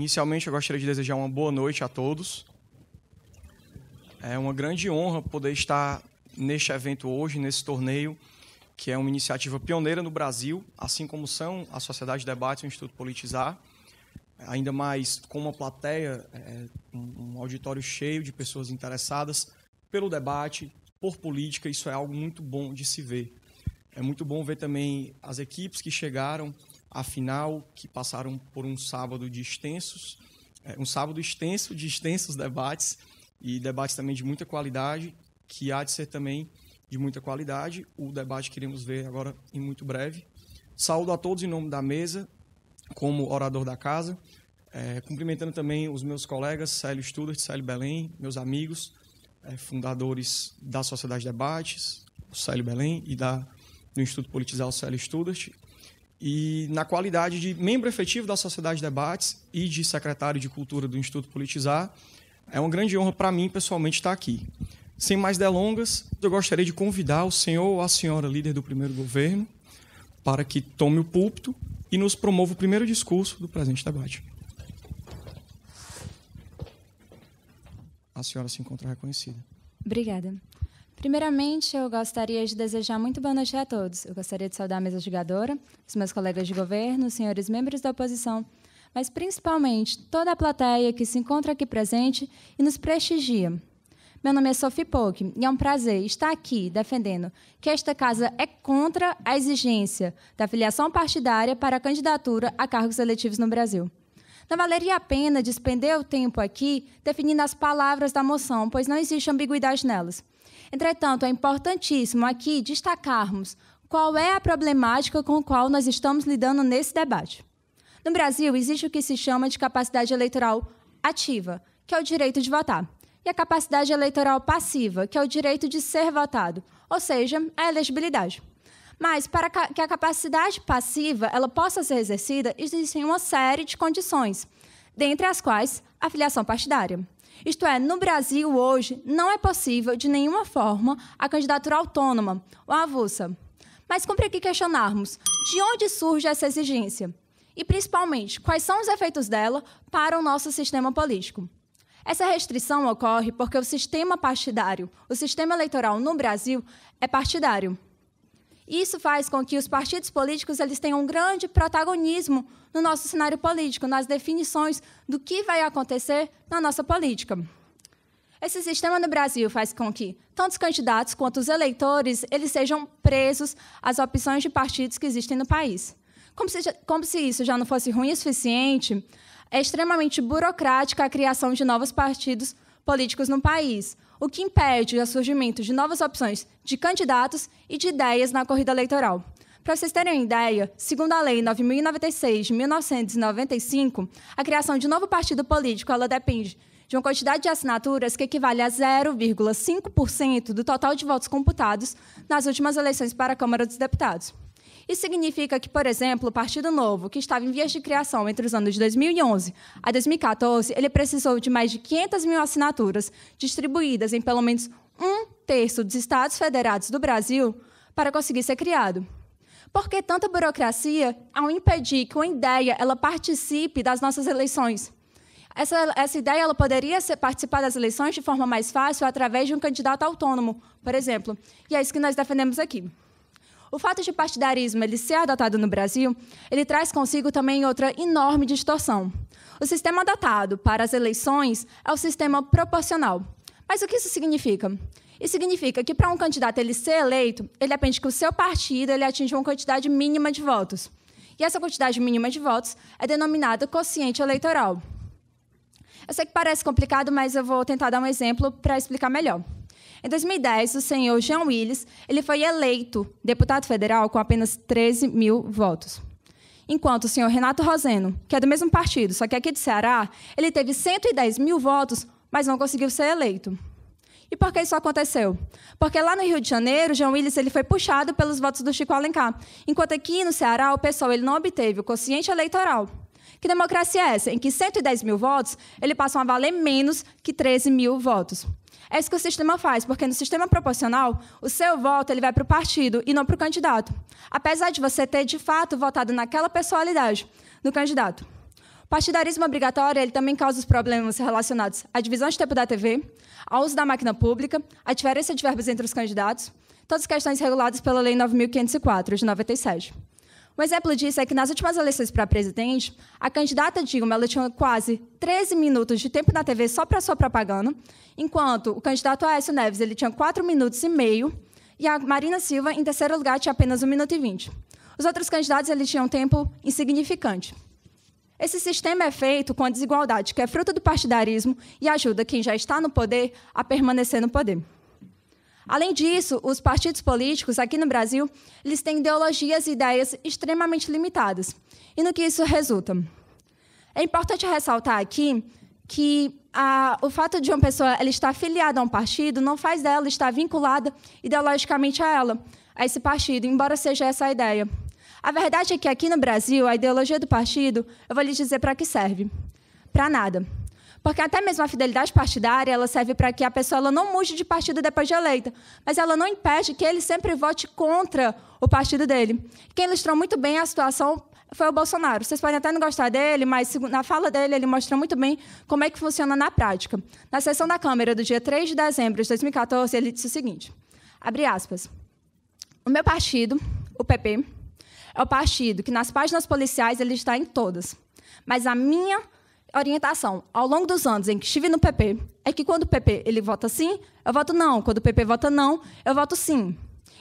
Inicialmente, eu gostaria de desejar uma boa noite a todos. É uma grande honra poder estar neste evento hoje, nesse torneio, que é uma iniciativa pioneira no Brasil, assim como são a Sociedade de Debates e o Instituto Politizar, ainda mais com uma plateia, um auditório cheio de pessoas interessadas pelo debate, por política. Isso é algo muito bom de se ver. É muito bom ver também as equipes que chegaram à final, que passaram por um sábado de extensos, um sábado extenso de extensos debates, e debates também de muita qualidade, que há de ser também de muita qualidade. O debate que iremos ver agora em muito breve. Saúdo a todos em nome da mesa, como orador da casa, cumprimentando também os meus colegas, Célio Studart, Célio Belém, meus amigos, fundadores da Sociedade de Debates, o Célio Belém, e do Instituto Politizar, o Célio Studart, e na qualidade de membro efetivo da Sociedade de Debates e de secretário de Cultura do Instituto Politizar. É uma grande honra para mim, pessoalmente, estar aqui. Sem mais delongas, eu gostaria de convidar o senhor ou a senhora líder do primeiro governo para que tome o púlpito e nos promova o primeiro discurso do presente debate. A senhora se encontra reconhecida. Obrigada. Primeiramente, eu gostaria de desejar muito boa noite a todos. Eu gostaria de saudar a mesa julgadora, os meus colegas de governo, os senhores membros da oposição, mas principalmente toda a plateia que se encontra aqui presente e nos prestigia. Meu nome é Sophie Polk e é um prazer estar aqui defendendo que esta casa é contra a exigência da filiação partidária para a candidatura a cargos eletivos no Brasil. Não valeria a pena despender o tempo aqui definindo as palavras da moção, pois não existe ambiguidade nelas. Entretanto, é importantíssimo aqui destacarmos qual é a problemática com a qual nós estamos lidando nesse debate. No Brasil, existe o que se chama de capacidade eleitoral ativa, que é o direito de votar, e a capacidade eleitoral passiva, que é o direito de ser votado, ou seja, a elegibilidade. Mas, para que a capacidade passiva ela possa ser exercida, existem uma série de condições, dentre as quais a filiação partidária. Isto é, no Brasil, hoje, não é possível, de nenhuma forma, a candidatura autônoma ou avulsa. Mas cumpre aqui questionarmos de onde surge essa exigência e, principalmente, quais são os efeitos dela para o nosso sistema político. Essa restrição ocorre porque o sistema partidário, o sistema eleitoral no Brasil, é partidário. Isso faz com que os partidos políticos eles tenham um grande protagonismo no nosso cenário político, nas definições do que vai acontecer na nossa política. Esse sistema no Brasil faz com que tanto os candidatos quanto os eleitores eles sejam presos às opções de partidos que existem no país. Como se isso já não fosse ruim o suficiente, é extremamente burocrática a criação de novos partidos políticos no país, o que impede o surgimento de novas opções de candidatos e de ideias na corrida eleitoral. Para vocês terem uma ideia, segundo a Lei 9.096 de 1995, a criação de um novo partido político ela depende de uma quantidade de assinaturas que equivale a 0,5% do total de votos computados nas últimas eleições para a Câmara dos Deputados. Isso significa que, por exemplo, o Partido Novo, que estava em vias de criação entre os anos de 2011 a 2014, ele precisou de mais de 500 mil assinaturas, distribuídas em pelo menos 1/3 dos estados federados do Brasil, para conseguir ser criado. Por que tanta burocracia ao impedir que uma ideia ela participe das nossas eleições? Essa ideia ela poderia participar das eleições de forma mais fácil através de um candidato autônomo, por exemplo, e é isso que nós defendemos aqui. O fato de partidarismo ele ser adotado no Brasil, ele traz consigo também outra enorme distorção. O sistema adotado para as eleições é o sistema proporcional. Mas o que isso significa? Isso significa que, para um candidato ele ser eleito, ele depende que o seu partido ele atinja uma quantidade mínima de votos. E essa quantidade mínima de votos é denominada quociente eleitoral. Eu sei que parece complicado, mas eu vou tentar dar um exemplo para explicar melhor. Em 2010, o senhor Jean Willis ele foi eleito deputado federal com apenas 13 mil votos. Enquanto o senhor Renato Roseno, que é do mesmo partido, só que aqui de Ceará, ele teve 110 mil votos, mas não conseguiu ser eleito. E por que isso aconteceu? Porque lá no Rio de Janeiro, Jean Willis ele foi puxado pelos votos do Chico Alencar, enquanto aqui no Ceará o pessoal ele não obteve o quociente eleitoral. Que democracia é essa? Em que 110 mil votos ele passam a valer menos que 13 mil votos. É isso que o sistema faz, porque no sistema proporcional, o seu voto ele vai para o partido e não para o candidato, apesar de você ter, de fato, votado naquela pessoalidade do candidato. partidarismo obrigatório ele também causa os problemas relacionados à divisão de tempo da TV, ao uso da máquina pública, à diferença de verbas entre os candidatos, todas questões reguladas pela Lei 9.504, de 97. Um exemplo disso é que, nas últimas eleições para presidente, a candidata Dilma ela tinha quase 13 minutos de tempo na TV só para sua propaganda, enquanto o candidato Aécio Neves ele tinha 4 minutos e meio, e a Marina Silva, em terceiro lugar, tinha apenas 1 minuto e 20. Os outros candidatos eles tinham tempo insignificante. Esse sistema é feito com a desigualdade, que é fruto do partidarismo e ajuda quem já está no poder a permanecer no poder. Além disso, os partidos políticos aqui no Brasil eles têm ideologias e ideias extremamente limitadas. E no que isso resulta? É importante ressaltar aqui que o fato de uma pessoa ela estar afiliada a um partido não faz dela estar vinculada ideologicamente a esse partido, embora seja essa a ideia. A verdade é que aqui no Brasil, a ideologia do partido, eu vou lhes dizer para que serve. Para nada. Porque até mesmo a fidelidade partidária ela serve para que a pessoa ela não mude de partido depois de eleita, mas ela não impede que ele sempre vote contra o partido dele. Quem ilustrou muito bem a situação foi o Bolsonaro. Vocês podem até não gostar dele, mas na fala dele ele mostra muito bem como é que funciona na prática. Na sessão da Câmara do dia 3 de dezembro de 2014, ele disse o seguinte, abre aspas, o meu partido, o PP, é o partido que nas páginas policiais ele está em todas, mas a minha orientação ao longo dos anos em que estive no PP é que quando o PP ele vota sim, eu voto não. Quando o PP vota não, eu voto sim.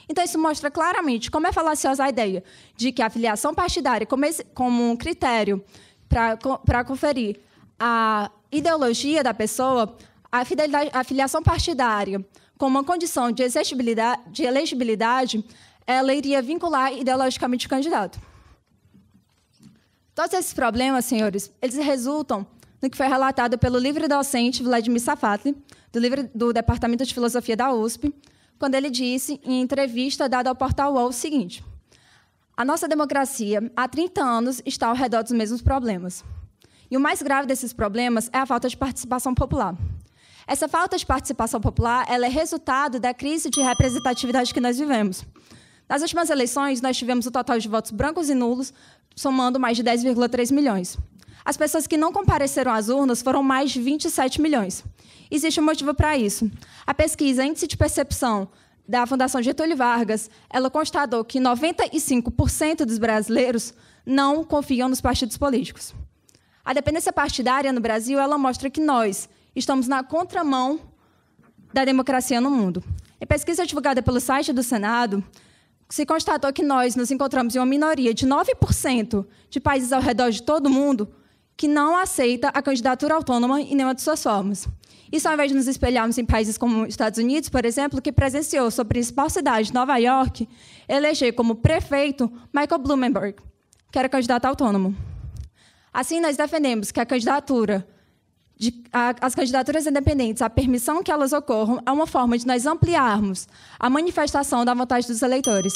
Então, isso mostra claramente como é falaciosa a ideia de que a filiação partidária, como um critério para conferir a ideologia da pessoa, a filiação partidária, como uma condição de elegibilidade, ela iria vincular ideologicamente o candidato. Todos esses problemas, senhores, eles resultam no que foi relatado pelo livre docente Vladimir Safatli, do Departamento de Filosofia da USP, quando ele disse, em entrevista dada ao portal UOL, o seguinte, a nossa democracia, há 30 anos, está ao redor dos mesmos problemas. E o mais grave desses problemas é a falta de participação popular. Essa falta de participação popular ela é resultado da crise de representatividade que nós vivemos. Nas últimas eleições, nós tivemos o total de votos brancos e nulos, somando mais de 10,3 milhões. As pessoas que não compareceram às urnas foram mais de 27 milhões. Existe um motivo para isso. A pesquisa Índice de Percepção da Fundação Getúlio Vargas, ela constatou que 95% dos brasileiros não confiam nos partidos políticos. A dependência partidária no Brasil ela mostra que nós estamos na contramão da democracia no mundo. Em pesquisa divulgada pelo site do Senado, se constatou que nós nos encontramos em uma minoria de 9% de países ao redor de todo o mundo que não aceita a candidatura autônoma em nenhuma de suas formas. Isso, ao invés de nos espelharmos em países como os Estados Unidos, por exemplo, que presenciou sua principal cidade, Nova York, eleger como prefeito Michael Bloomberg, que era candidato autônomo. Assim, nós defendemos que as candidaturas independentes, a permissão que elas ocorram, é uma forma de nós ampliarmos a manifestação da vontade dos eleitores.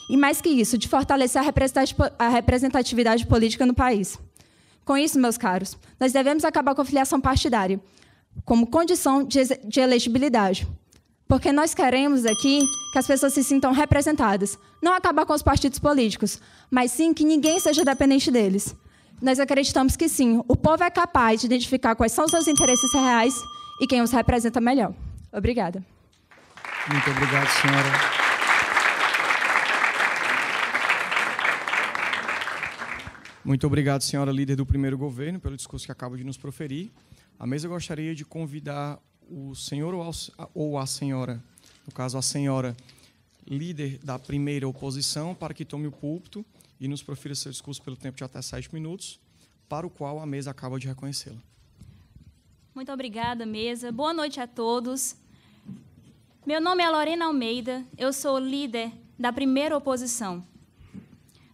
E, mais que isso, de fortalecer a representatividade política no país. Com isso, meus caros, nós devemos acabar com a filiação partidária como condição de elegibilidade. Porque nós queremos aqui que as pessoas se sintam representadas. Não acabar com os partidos políticos, mas sim que ninguém seja dependente deles. Nós acreditamos que sim, o povo é capaz de identificar quais são os seus interesses reais e quem os representa melhor. Obrigada. Muito obrigado, senhora. Muito obrigado, senhora líder do primeiro governo, pelo discurso que acaba de nos proferir. A mesa gostaria de convidar o senhor ou a senhora, no caso a senhora, líder da primeira oposição, para que tome o púlpito e nos profira seu discurso pelo tempo de até 7 minutos, para o qual a mesa acaba de reconhecê-la. Muito obrigada, mesa. Boa noite a todos. Meu nome é Lorena Almeida, eu sou líder da primeira oposição.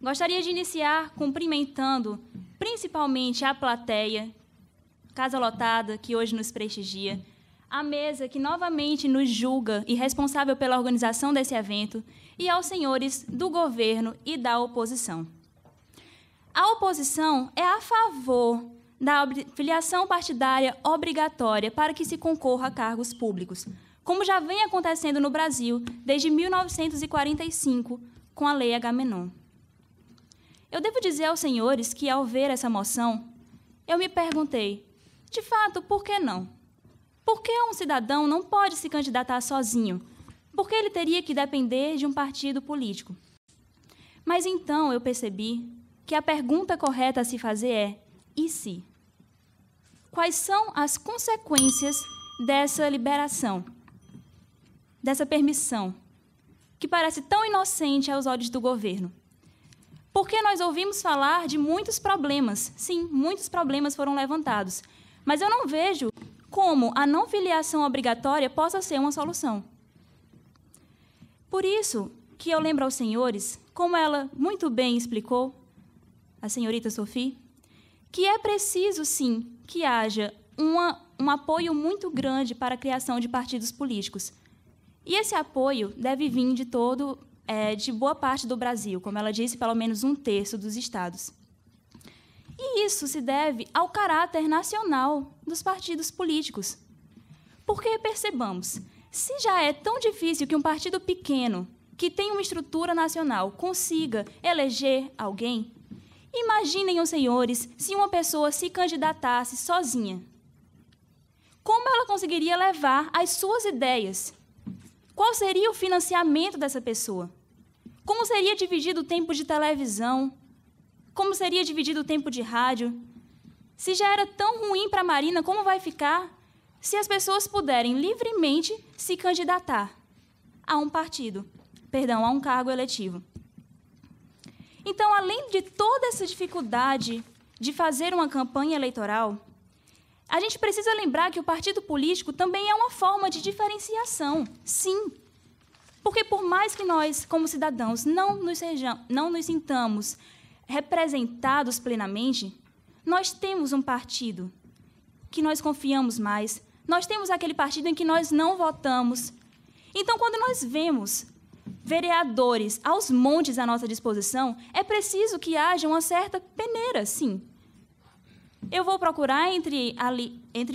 Gostaria de iniciar cumprimentando principalmente a plateia, casa lotada, que hoje nos prestigia, a mesa que novamente nos julga e responsável pela organização desse evento, e aos senhores do governo e da oposição. A oposição é a favor da filiação partidária obrigatória para que se concorra a cargos públicos, como já vem acontecendo no Brasil desde 1945, com a Lei Agamenon. Eu devo dizer aos senhores que, ao ver essa moção, eu me perguntei, de fato, por que não? Por que um cidadão não pode se candidatar sozinho? Por que ele teria que depender de um partido político? Mas então eu percebi que a pergunta correta a se fazer é: e se? Quais são as consequências dessa liberação, dessa permissão, que parece tão inocente aos olhos do governo? Porque nós ouvimos falar de muitos problemas. Sim, muitos problemas foram levantados. Mas eu não vejo como a não filiação obrigatória possa ser uma solução. Por isso que eu lembro aos senhores, como ela muito bem explicou, a senhorita Sophie, que é preciso, sim, que haja um apoio muito grande para a criação de partidos políticos. E esse apoio deve vir de boa parte do Brasil, como ela disse, pelo menos 1/3 dos estados. E isso se deve ao caráter nacional dos partidos políticos. Porque, percebamos, se já é tão difícil que um partido pequeno, que tem uma estrutura nacional, consiga eleger alguém, imaginem os senhores se uma pessoa se candidatasse sozinha. Como ela conseguiria levar as suas ideias? Qual seria o financiamento dessa pessoa? Como seria dividido o tempo de televisão? Como seria dividido o tempo de rádio? Se já era tão ruim para a Marina, como vai ficar se as pessoas puderem livremente se candidatar a um partido, a um cargo eletivo? Então, além de toda essa dificuldade de fazer uma campanha eleitoral, a gente precisa lembrar que o partido político também é uma forma de diferenciação, sim. Porque, por mais que nós, como cidadãos, não nos sintamos representados plenamente, nós temos um partido que nós confiamos mais, nós temos aquele partido em que nós não votamos. Então, quando nós vemos vereadores aos montes à nossa disposição, é preciso que haja uma certa peneira, sim. Eu vou procurar entre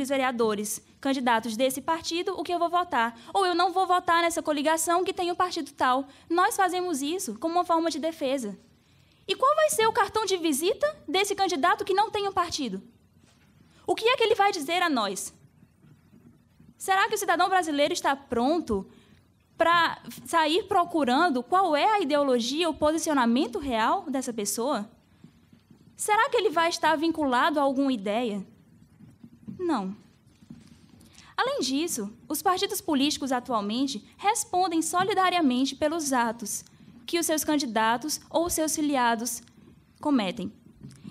os vereadores candidatos desse partido o que eu vou votar. Ou eu não vou votar nessa coligação que tem o partido tal. Nós fazemos isso como uma forma de defesa. E qual vai ser o cartão de visita desse candidato que não tem um partido? O que é que ele vai dizer a nós? Será que o cidadão brasileiro está pronto para sair procurando qual é a ideologia, o posicionamento real dessa pessoa? Será que ele vai estar vinculado a alguma ideia? Não. Além disso, os partidos políticos atualmente respondem solidariamente pelos atos que os seus candidatos ou os seus filiados cometem.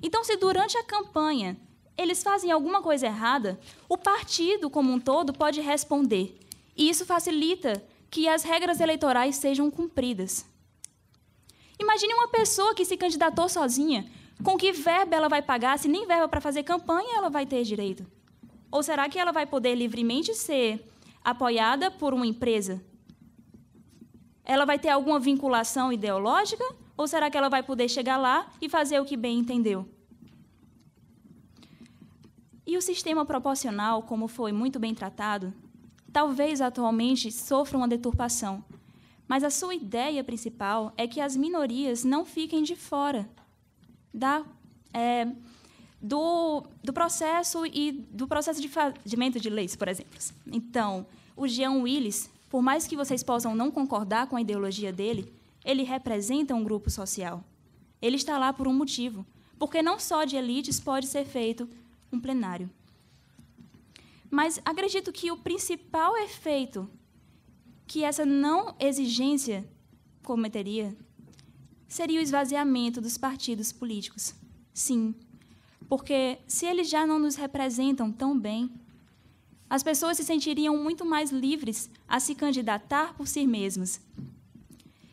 Então, se durante a campanha eles fazem alguma coisa errada, o partido como um todo pode responder. E isso facilita que as regras eleitorais sejam cumpridas. Imagine uma pessoa que se candidatou sozinha. Com que verba ela vai pagar? Se nem verba para fazer campanha ela vai ter direito. Ou será que ela vai poder livremente ser apoiada por uma empresa? Ela vai ter alguma vinculação ideológica? Ou será que ela vai poder chegar lá e fazer o que bem entendeu? E o sistema proporcional, como foi muito bem tratado, talvez atualmente sofra uma deturpação. Mas a sua ideia principal é que as minorias não fiquem de fora do processo de fazimento de leis, por exemplo. Então, o Jean Willis, por mais que vocês possam não concordar com a ideologia dele, ele representa um grupo social. Ele está lá por um motivo, porque não só de elites pode ser feito um plenário. Mas acredito que o principal efeito que essa não exigência cometeria seria o esvaziamento dos partidos políticos. Sim, porque se eles já não nos representam tão bem, as pessoas se sentiriam muito mais livres a se candidatar por si mesmas.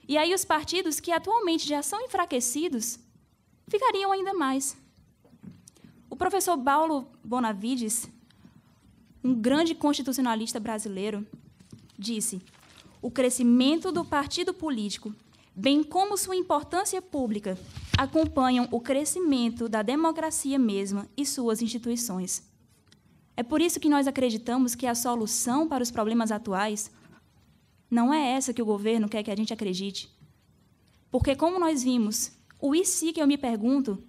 E aí os partidos que atualmente já são enfraquecidos ficariam ainda mais. O professor Paulo Bonavides, um grande constitucionalista brasileiro, disse: o crescimento do partido político, bem como sua importância pública, acompanham o crescimento da democracia mesma e suas instituições. É por isso que nós acreditamos que a solução para os problemas atuais não é essa que o governo quer que a gente acredite. Porque, como nós vimos, o e se que eu me pergunto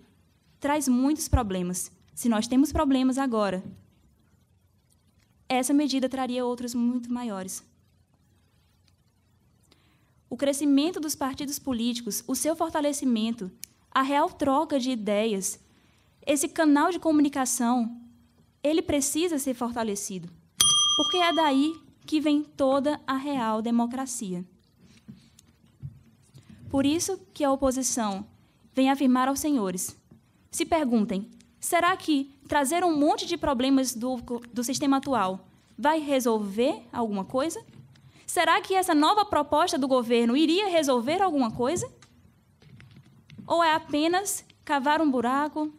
traz muitos problemas. Se nós temos problemas agora, essa medida traria outros muito maiores. O crescimento dos partidos políticos, o seu fortalecimento, a real troca de ideias, esse canal de comunicação, ele precisa ser fortalecido, porque é daí que vem toda a real democracia. Por isso que a oposição vem afirmar aos senhores, se perguntem, será que trazer um monte de problemas do sistema atual vai resolver alguma coisa? Será que essa nova proposta do governo iria resolver alguma coisa? Ou é apenas cavar um buraco,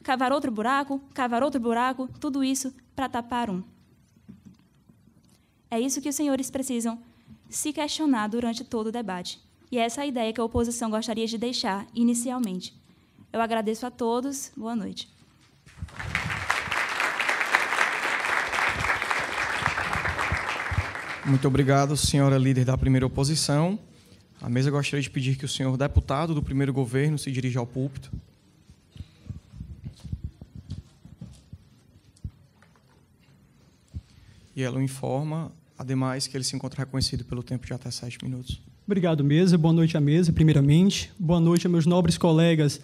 cavar outro buraco, tudo isso para tapar um? É isso que os senhores precisam se questionar durante todo o debate. E essa é a ideia que a oposição gostaria de deixar inicialmente. Eu agradeço a todos. Boa noite. Muito obrigado, senhora líder da primeira oposição. A mesa gostaria de pedir que o senhor deputado do primeiro governo se dirija ao púlpito. E ela o informa, ademais, que ele se encontra reconhecido pelo tempo de até 7 minutos. Obrigado, mesa. Boa noite à mesa, primeiramente. Boa noite a meus nobres colegas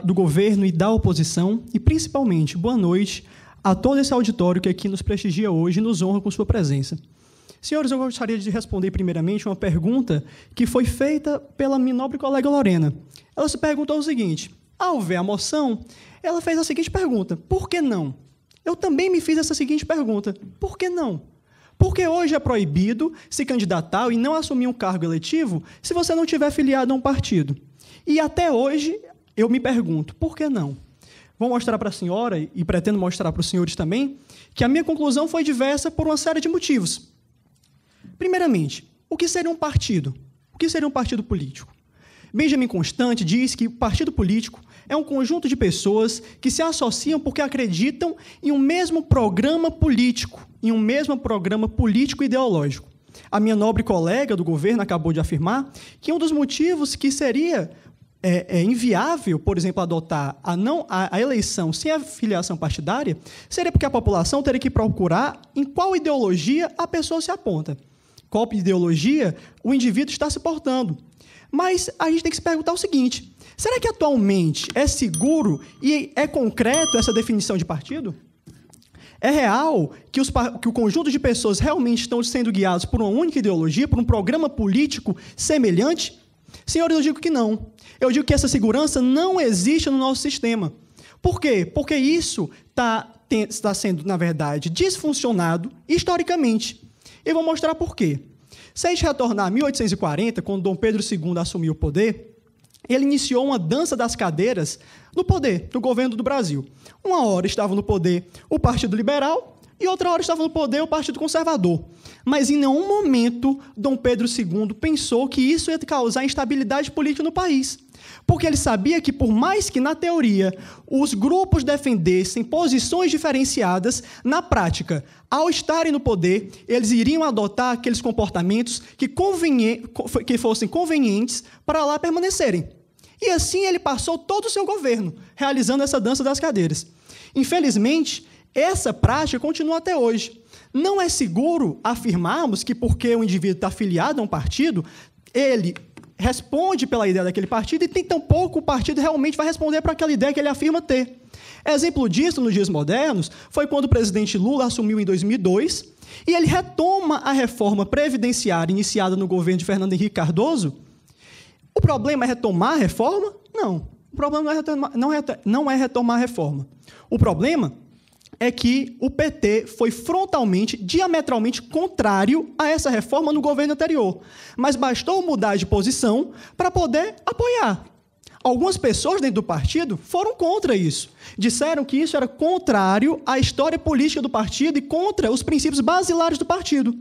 do governo e da oposição. E, principalmente, boa noite a todo esse auditório que aqui nos prestigia hoje e nos honra com sua presença. Senhores, eu gostaria de responder, primeiramente, uma pergunta que foi feita pela minha nobre colega Lorena. Ela se perguntou o seguinte: ao ver a moção, ela fez a seguinte pergunta: por que não? Eu também me fiz essa seguinte pergunta: por que não? Porque hoje é proibido se candidatar e não assumir um cargo eletivo se você não tiver filiado a um partido. E até hoje eu me pergunto, por que não? Vou mostrar para a senhora, e pretendo mostrar para os senhores também, que a minha conclusão foi diversa por uma série de motivos. Primeiramente, o que seria um partido? O que seria um partido político? Benjamin Constant diz que o partido político é um conjunto de pessoas que se associam porque acreditam em um mesmo programa político, ideológico. A minha nobre colega do governo acabou de afirmar que um dos motivos que seria inviável, por exemplo, adotar a eleição sem a filiação partidária, seria porque a população teria que procurar em qual ideologia a pessoa se aponta, qual ideologia o indivíduo está se portando. Mas a gente tem que se perguntar o seguinte: será que atualmente é seguro e é concreto essa definição de partido? É real que o conjunto de pessoas realmente estão sendo guiados por uma única ideologia, por um programa político semelhante? Senhores, eu digo que não. Eu digo que essa segurança não existe no nosso sistema. Por quê? Porque isso está sendo, na verdade, disfuncionado historicamente. E vou mostrar por quê. Se a gente retornar a 1840, quando Dom Pedro II assumiu o poder, ele iniciou uma dança das cadeiras no poder, no governo do Brasil. Uma hora estava no poder o Partido Liberal e outra hora estava no poder o Partido Conservador. Mas em nenhum momento Dom Pedro II pensou que isso ia causar instabilidade política no país. Porque ele sabia que, por mais que, na teoria, os grupos defendessem posições diferenciadas, na prática, ao estarem no poder, eles iriam adotar aqueles comportamentos que fossem convenientes para lá permanecerem. E assim ele passou todo o seu governo, realizando essa dança das cadeiras. Infelizmente, essa prática continua até hoje. Não é seguro afirmarmos que, porque o indivíduo está afiliado a um partido, ele responde pela ideia daquele partido e tem tão pouco o partido realmente vai responder para aquela ideia que ele afirma ter. Exemplo disso, nos dias modernos, foi quando o presidente Lula assumiu em 2002 e ele retoma a reforma previdenciária iniciada no governo de Fernando Henrique Cardoso. O problema é retomar a reforma? Não. O problema não é retomar a reforma. O problema é que o PT foi frontalmente, diametralmente contrário a essa reforma no governo anterior. Mas bastou mudar de posição para poder apoiar. Algumas pessoas dentro do partido foram contra isso. Disseram que isso era contrário à história política do partido e contra os princípios basilares do partido.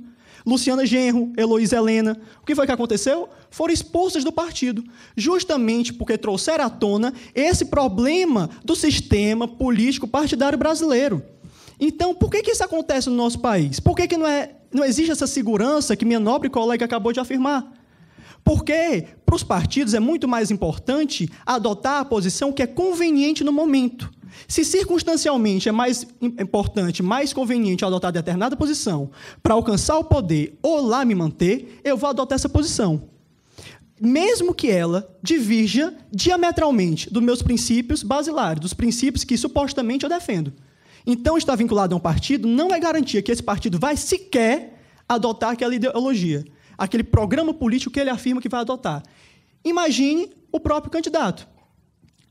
Luciana Genro, Heloísa Helena, o que foi que aconteceu? Foram expulsas do partido, justamente porque trouxeram à tona esse problema do sistema político partidário brasileiro. Então, por que isso acontece no nosso país? Por que não existe essa segurança que minha nobre colega acabou de afirmar? Porque, para os partidos, é muito mais importante adotar a posição que é conveniente no momento. Se circunstancialmente é mais importante, mais conveniente adotar determinada posição para alcançar o poder ou lá me manter, eu vou adotar essa posição. Mesmo que ela divirja diametralmente dos meus princípios basilares, dos princípios que supostamente eu defendo. Então, estar vinculado a um partido não é garantia que esse partido vai sequer adotar aquela ideologia, aquele programa político que ele afirma que vai adotar. Imagine o próprio candidato.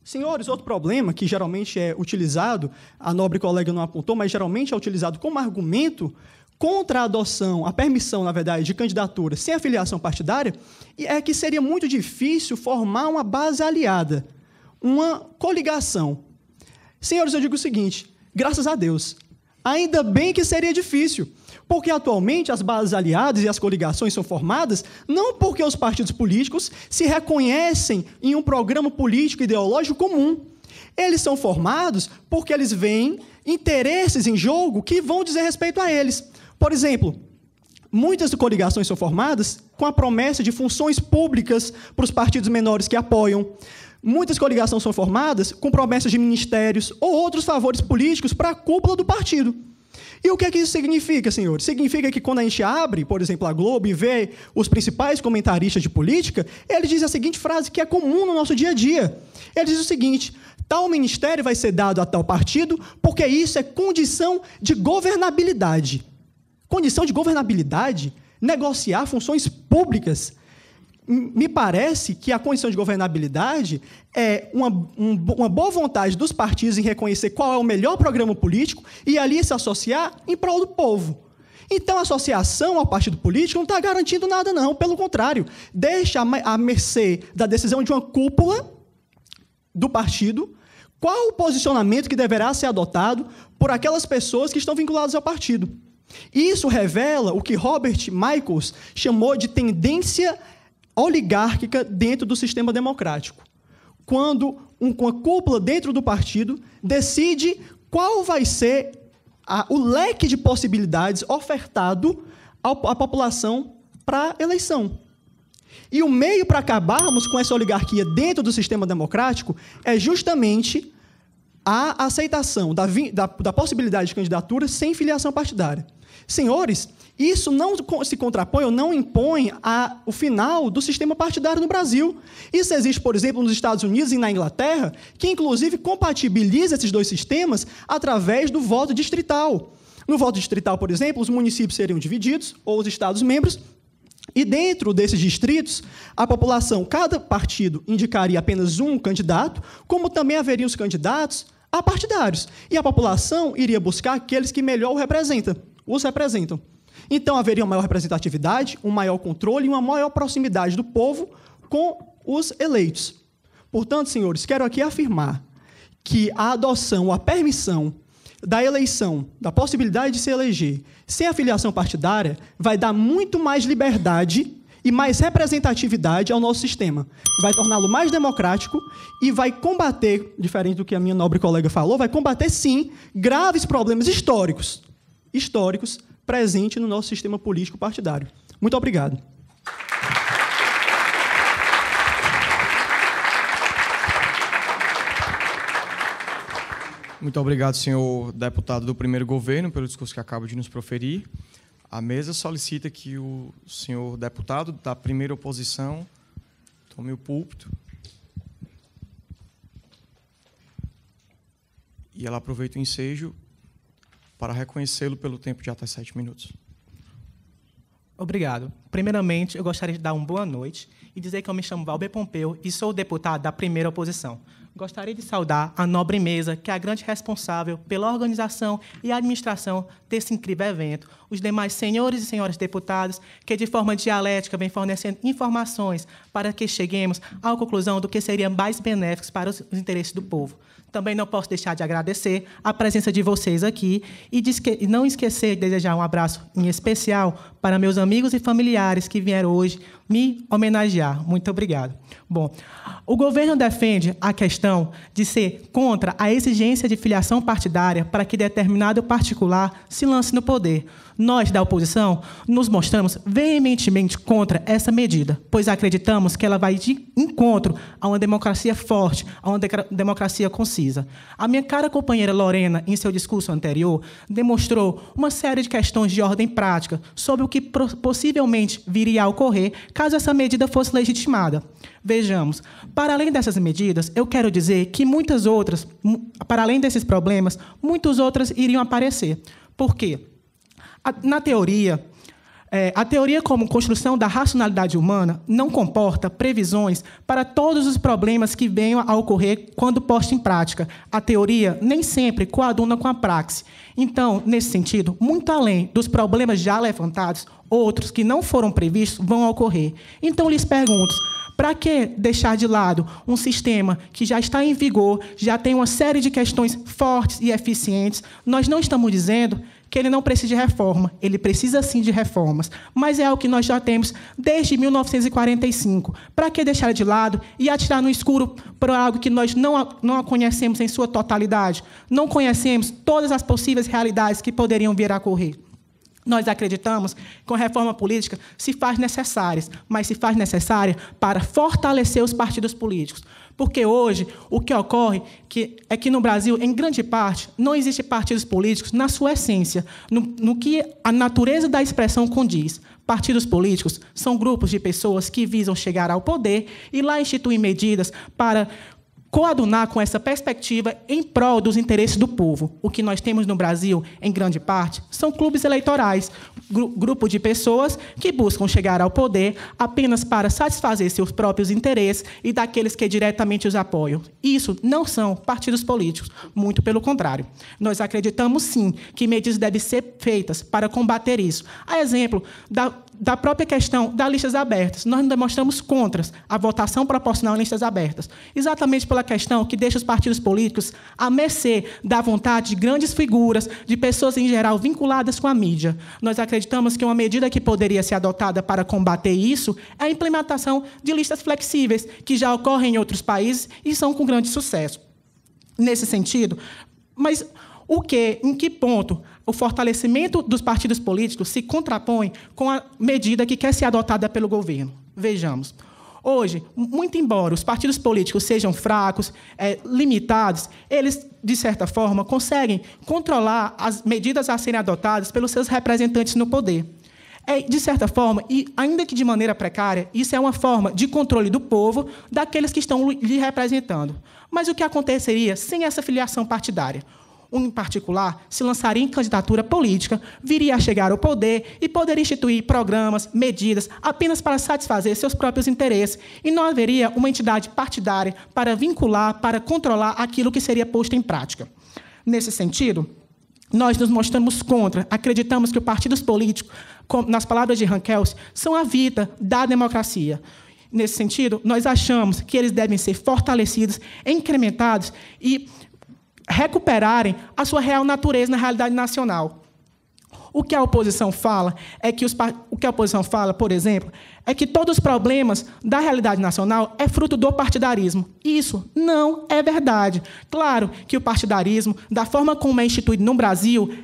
Senhores, outro problema que geralmente é utilizado, a nobre colega não apontou, mas geralmente é utilizado como argumento contra a adoção, a permissão, na verdade, de candidatura sem afiliação partidária, é que seria muito difícil formar uma base aliada, uma coligação. Senhores, eu digo o seguinte, graças a Deus, ainda bem que seria difícil, porque atualmente as bases aliadas e as coligações são formadas não porque os partidos políticos se reconhecem em um programa político ideológico comum. Eles são formados porque eles veem interesses em jogo que vão dizer respeito a eles. Por exemplo, muitas coligações são formadas com a promessa de funções públicas para os partidos menores que apoiam. Muitas coligações são formadas com promessas de ministérios ou outros favores políticos para a cúpula do partido. E o que é que isso significa, senhores? Significa que quando a gente abre, por exemplo, a Globo e vê os principais comentaristas de política, ele diz a seguinte frase que é comum no nosso dia a dia. Ele diz o seguinte: tal ministério vai ser dado a tal partido porque isso é condição de governabilidade. Condição de governabilidade? Negociar funções públicas. Me parece que a condição de governabilidade é uma boa vontade dos partidos em reconhecer qual é o melhor programa político e ali se associar em prol do povo. Então, a associação ao partido político não está garantindo nada, não. Pelo contrário, deixa à mercê da decisão de uma cúpula do partido qual o posicionamento que deverá ser adotado por aquelas pessoas que estão vinculadas ao partido. Isso revela o que Robert Michels chamou de tendência oligárquica dentro do sistema democrático. Quando uma cúpula dentro do partido decide qual vai ser o leque de possibilidades ofertado à população para a eleição. E o meio para acabarmos com essa oligarquia dentro do sistema democrático é justamente a aceitação da possibilidade de candidatura sem filiação partidária. Senhores, isso não se contrapõe ou não impõe o final do sistema partidário no Brasil. Isso existe, por exemplo, nos Estados Unidos e na Inglaterra, que, inclusive, compatibiliza esses dois sistemas através do voto distrital. No voto distrital, por exemplo, os municípios seriam divididos, ou os Estados-membros, e dentro desses distritos, a população, cada partido indicaria apenas um candidato, como também haveriam os candidatos a partidários. E a população iria buscar aqueles que melhor os representam. Então, haveria uma maior representatividade, um maior controle e uma maior proximidade do povo com os eleitos. Portanto, senhores, quero aqui afirmar que a adoção, a permissão da eleição, da possibilidade de se eleger sem afiliação partidária, vai dar muito mais liberdade e mais representatividade ao nosso sistema. Vai torná-lo mais democrático e vai combater, diferente do que a minha nobre colega falou, vai combater, sim, graves problemas históricos presentes no nosso sistema político partidário. Muito obrigado. Muito obrigado, senhor deputado do primeiro governo, pelo discurso que acaba de nos proferir. A mesa solicita que o senhor deputado da primeira oposição tome o púlpito. E ela aproveita o ensejo para reconhecê-lo pelo tempo de até 7 minutos. Obrigado. Primeiramente, eu gostaria de dar uma boa noite e dizer que eu me chamo Valber Pompeu e sou deputado da primeira oposição. Gostaria de saudar a nobre mesa, que é a grande responsável pela organização e administração desse incrível evento, os demais senhores e senhoras deputados, que de forma dialética vêm fornecendo informações para que cheguemos à conclusão do que seria mais benéfico para os interesses do povo. Também não posso deixar de agradecer a presença de vocês aqui e não esquecer de desejar um abraço em especial para meus amigos e familiares que vieram hoje me homenagear. Muito obrigado. Bom, o governo defende a questão questão de ser contra a exigência de filiação partidária para que determinado particular se lance no poder. Nós, da oposição, nos mostramos veementemente contra essa medida, pois acreditamos que ela vai de encontro a uma democracia forte, a uma democracia concisa. A minha cara companheira Lorena, em seu discurso anterior, demonstrou uma série de questões de ordem prática sobre o que possivelmente viria a ocorrer caso essa medida fosse legitimada. Vejamos, para além dessas medidas, eu quero dizer que muitas outras, para além desses problemas, muitas outras iriam aparecer. Por quê? Na teoria, a teoria como construção da racionalidade humana não comporta previsões para todos os problemas que venham a ocorrer quando posta em prática. A teoria nem sempre coaduna com a praxe. Então, nesse sentido, muito além dos problemas já levantados, outros que não foram previstos vão ocorrer. Então, lhes pergunto, para que deixar de lado um sistema que já está em vigor, já tem uma série de questões fortes e eficientes? Nós não estamos dizendo que ele não precisa de reforma, ele precisa sim de reformas, mas é algo que nós já temos desde 1945. Para que deixar de lado e atirar no escuro por algo que nós não conhecemos em sua totalidade? Não conhecemos todas as possíveis realidades que poderiam vir a ocorrer. Nós acreditamos que a reforma política se faz necessária, mas se faz necessária para fortalecer os partidos políticos. Porque hoje o que ocorre é que no Brasil, em grande parte, não existem partidos políticos na sua essência, no que a natureza da expressão condiz. Partidos políticos são grupos de pessoas que visam chegar ao poder e lá instituir medidas para coadunar com essa perspectiva em prol dos interesses do povo. O que nós temos no Brasil, em grande parte, são clubes eleitorais, grupo de pessoas que buscam chegar ao poder apenas para satisfazer seus próprios interesses e daqueles que diretamente os apoiam. Isso não são partidos políticos, muito pelo contrário. Nós acreditamos, sim, que medidas devem ser feitas para combater isso. A exemplo da própria questão das listas abertas. Nós nos demonstramos contra a votação proporcional em listas abertas, exatamente pela questão que deixa os partidos políticos à mercê da vontade de grandes figuras, de pessoas, em geral, vinculadas com a mídia. Nós acreditamos que uma medida que poderia ser adotada para combater isso é a implementação de listas flexíveis, que já ocorrem em outros países e são com grande sucesso. Nesse sentido, mas em que ponto o fortalecimento dos partidos políticos se contrapõe com a medida que quer ser adotada pelo governo? Vejamos. Hoje, muito embora os partidos políticos sejam fracos, limitados, eles, de certa forma, conseguem controlar as medidas a serem adotadas pelos seus representantes no poder. De certa forma, e ainda que de maneira precária, isso é uma forma de controle do povo, daqueles que estão lhe representando. Mas o que aconteceria sem essa filiação partidária? Em particular, se lançaria em candidatura política, viria a chegar ao poder e poderia instituir programas, medidas, apenas para satisfazer seus próprios interesses, e não haveria uma entidade partidária para vincular, para controlar aquilo que seria posto em prática. Nesse sentido, nós nos mostramos contra, acreditamos que os partidos políticos, nas palavras de Rankels, são a vida da democracia. Nesse sentido, nós achamos que eles devem ser fortalecidos, incrementados e recuperarem a sua real natureza na realidade nacional. O que a oposição fala por exemplo, é que todos os problemas da realidade nacional é fruto do partidarismo. Isso não é verdade. Claro que o partidarismo, da forma como é instituído no Brasil,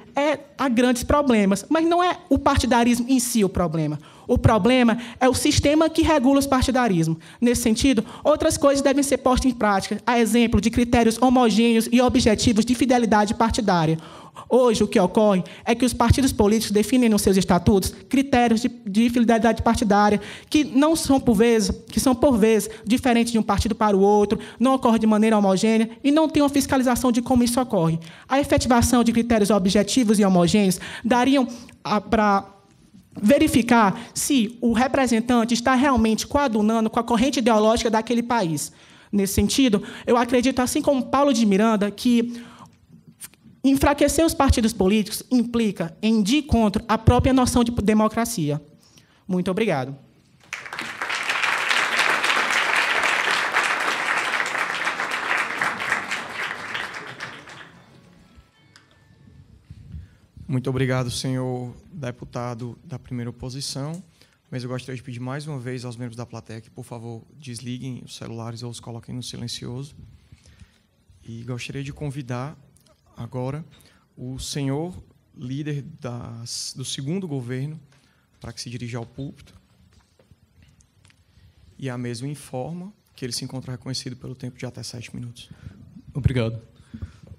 há grandes problemas, mas não é o partidarismo em si o problema. O problema é o sistema que regula os partidarismos. Nesse sentido, outras coisas devem ser postas em prática, a exemplo de critérios homogêneos e objetivos de fidelidade partidária. Hoje, o que ocorre é que os partidos políticos definem nos seus estatutos critérios de fidelidade partidária que são, por vezes, diferentes de um partido para o outro, não ocorrem de maneira homogênea e não tem uma fiscalização de como isso ocorre. A efetivação de critérios objetivos e homogêneos dariam para verificar se o representante está realmente coadunando com a corrente ideológica daquele país. Nesse sentido, eu acredito, assim como Paulo de Miranda, que enfraquecer os partidos políticos implica em ir contra a própria noção de democracia. Muito obrigado. Muito obrigado, senhor deputado da primeira oposição. Mas eu gostaria de pedir mais uma vez aos membros da plateia que, por favor, desliguem os celulares ou os coloquem no silencioso. E gostaria de convidar agora o senhor líder do segundo governo para que se dirija ao púlpito. E a mesa o informa que ele se encontra reconhecido pelo tempo de até 7 minutos. Obrigado.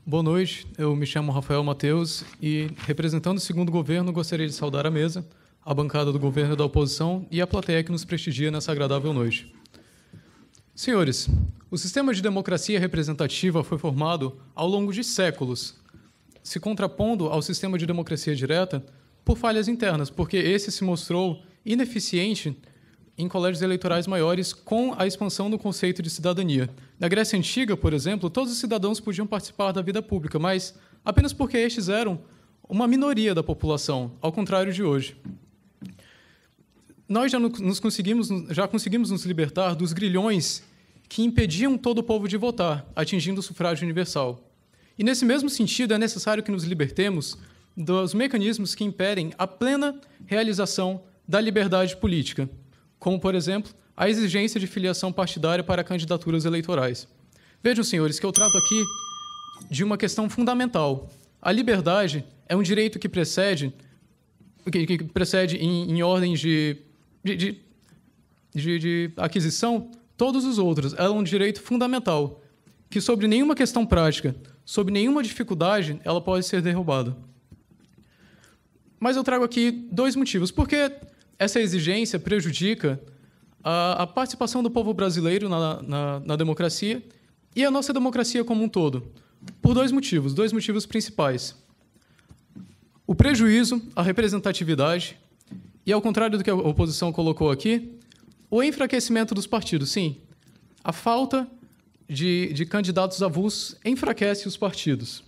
Boa noite, eu me chamo Rafael Mateus e, representando o segundo governo, gostaria de saudar a mesa, a bancada do governo e da oposição e a plateia que nos prestigia nessa agradável noite. Senhores, o sistema de democracia representativa foi formado ao longo de séculos, se contrapondo ao sistema de democracia direta por falhas internas, porque esse se mostrou ineficiente em colégios eleitorais maiores com a expansão do conceito de cidadania. Na Grécia Antiga, por exemplo, todos os cidadãos podiam participar da vida pública, mas apenas porque estes eram uma minoria da população, ao contrário de hoje. Nós já conseguimos nos libertar dos grilhões que impediam todo o povo de votar, atingindo o sufrágio universal. E, nesse mesmo sentido, é necessário que nos libertemos dos mecanismos que impedem a plena realização da liberdade política, como, por exemplo, a exigência de filiação partidária para candidaturas eleitorais. Vejam, senhores, que eu trato aqui de uma questão fundamental. A liberdade é um direito que precede em ordem de aquisição todos os outros. Ela é um direito fundamental, que sobre nenhuma questão prática, sobre nenhuma dificuldade, ela pode ser derrubada. Mas eu trago aqui 2 motivos. Por que essa exigência prejudica a participação do povo brasileiro na democracia e a nossa democracia como um todo? Por 2 motivos principais. O prejuízo à representatividade e, ao contrário do que a oposição colocou aqui, o enfraquecimento dos partidos. Sim, a falta de candidatos avulsos enfraquece os partidos.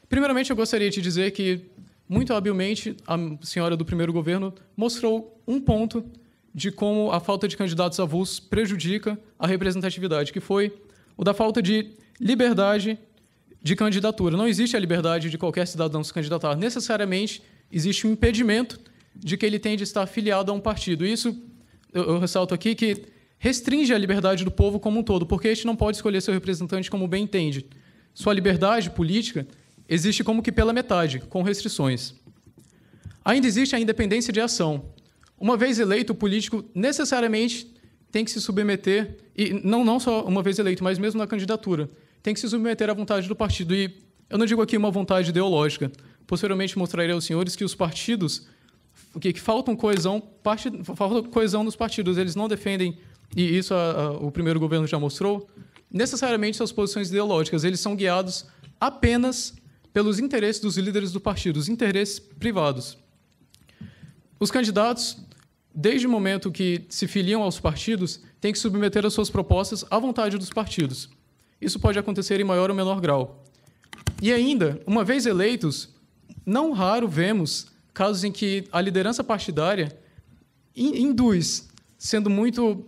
Primeiramente, eu gostaria de dizer que, muito habilmente, a senhora do primeiro governo mostrou um ponto de como a falta de candidatos avulsos prejudica a representatividade, que foi o da falta de liberdade de candidatura. Não existe a liberdade de qualquer cidadão se candidatar. Necessariamente, existe um impedimento de que ele tenha de estar afiliado a um partido. Isso, eu ressalto aqui, que restringe a liberdade do povo como um todo, porque este não pode escolher seu representante como bem entende. Sua liberdade política existe como que pela metade, com restrições. Ainda existe a independência de ação. Uma vez eleito, o político necessariamente tem que se submeter, e não só uma vez eleito, mas mesmo na candidatura, tem que se submeter à vontade do partido. E eu não digo aqui uma vontade ideológica. Posteriormente mostrarei aos senhores que os partidos, que faltam coesão nos partidos, eles não defendem, e isso o primeiro governo já mostrou, necessariamente suas posições ideológicas. Eles são guiados apenas pelos interesses dos líderes do partido, os interesses privados. Os candidatos, desde o momento que se filiam aos partidos, têm que submeter as suas propostas à vontade dos partidos. Isso pode acontecer em maior ou menor grau. E ainda, uma vez eleitos, não raro vemos casos em que a liderança partidária induz, sendo muito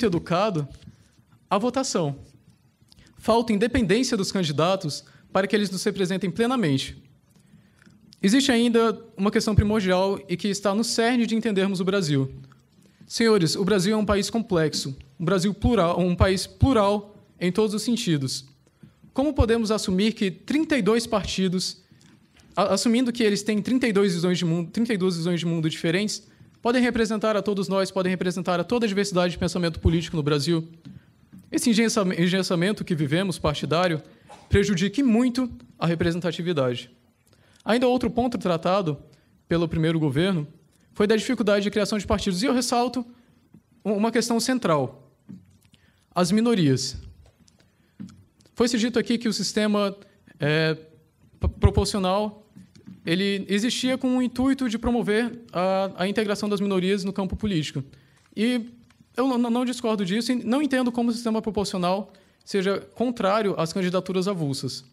educado, a votação. Falta independência dos candidatos para que eles nos representem plenamente. Existe ainda uma questão primordial e que está no cerne de entendermos o Brasil. Senhores, o Brasil é um país complexo, um país plural em todos os sentidos. Como podemos assumir que 32 partidos, assumindo que eles têm 32 visões de mundo diferentes, podem representar a todos nós, podem representar a toda a diversidade de pensamento político no Brasil? Esse engessamento que vivemos, partidário, prejudica muito a representatividade. Ainda outro ponto tratado pelo primeiro governo foi da dificuldade de criação de partidos. E eu ressalto uma questão central: as minorias. Foi-se dito aqui que o sistema proporcional ele existia com o intuito de promover a integração das minorias no campo político. E eu não discordo disso e não entendo como o sistema proporcional seja contrário às candidaturas avulsas.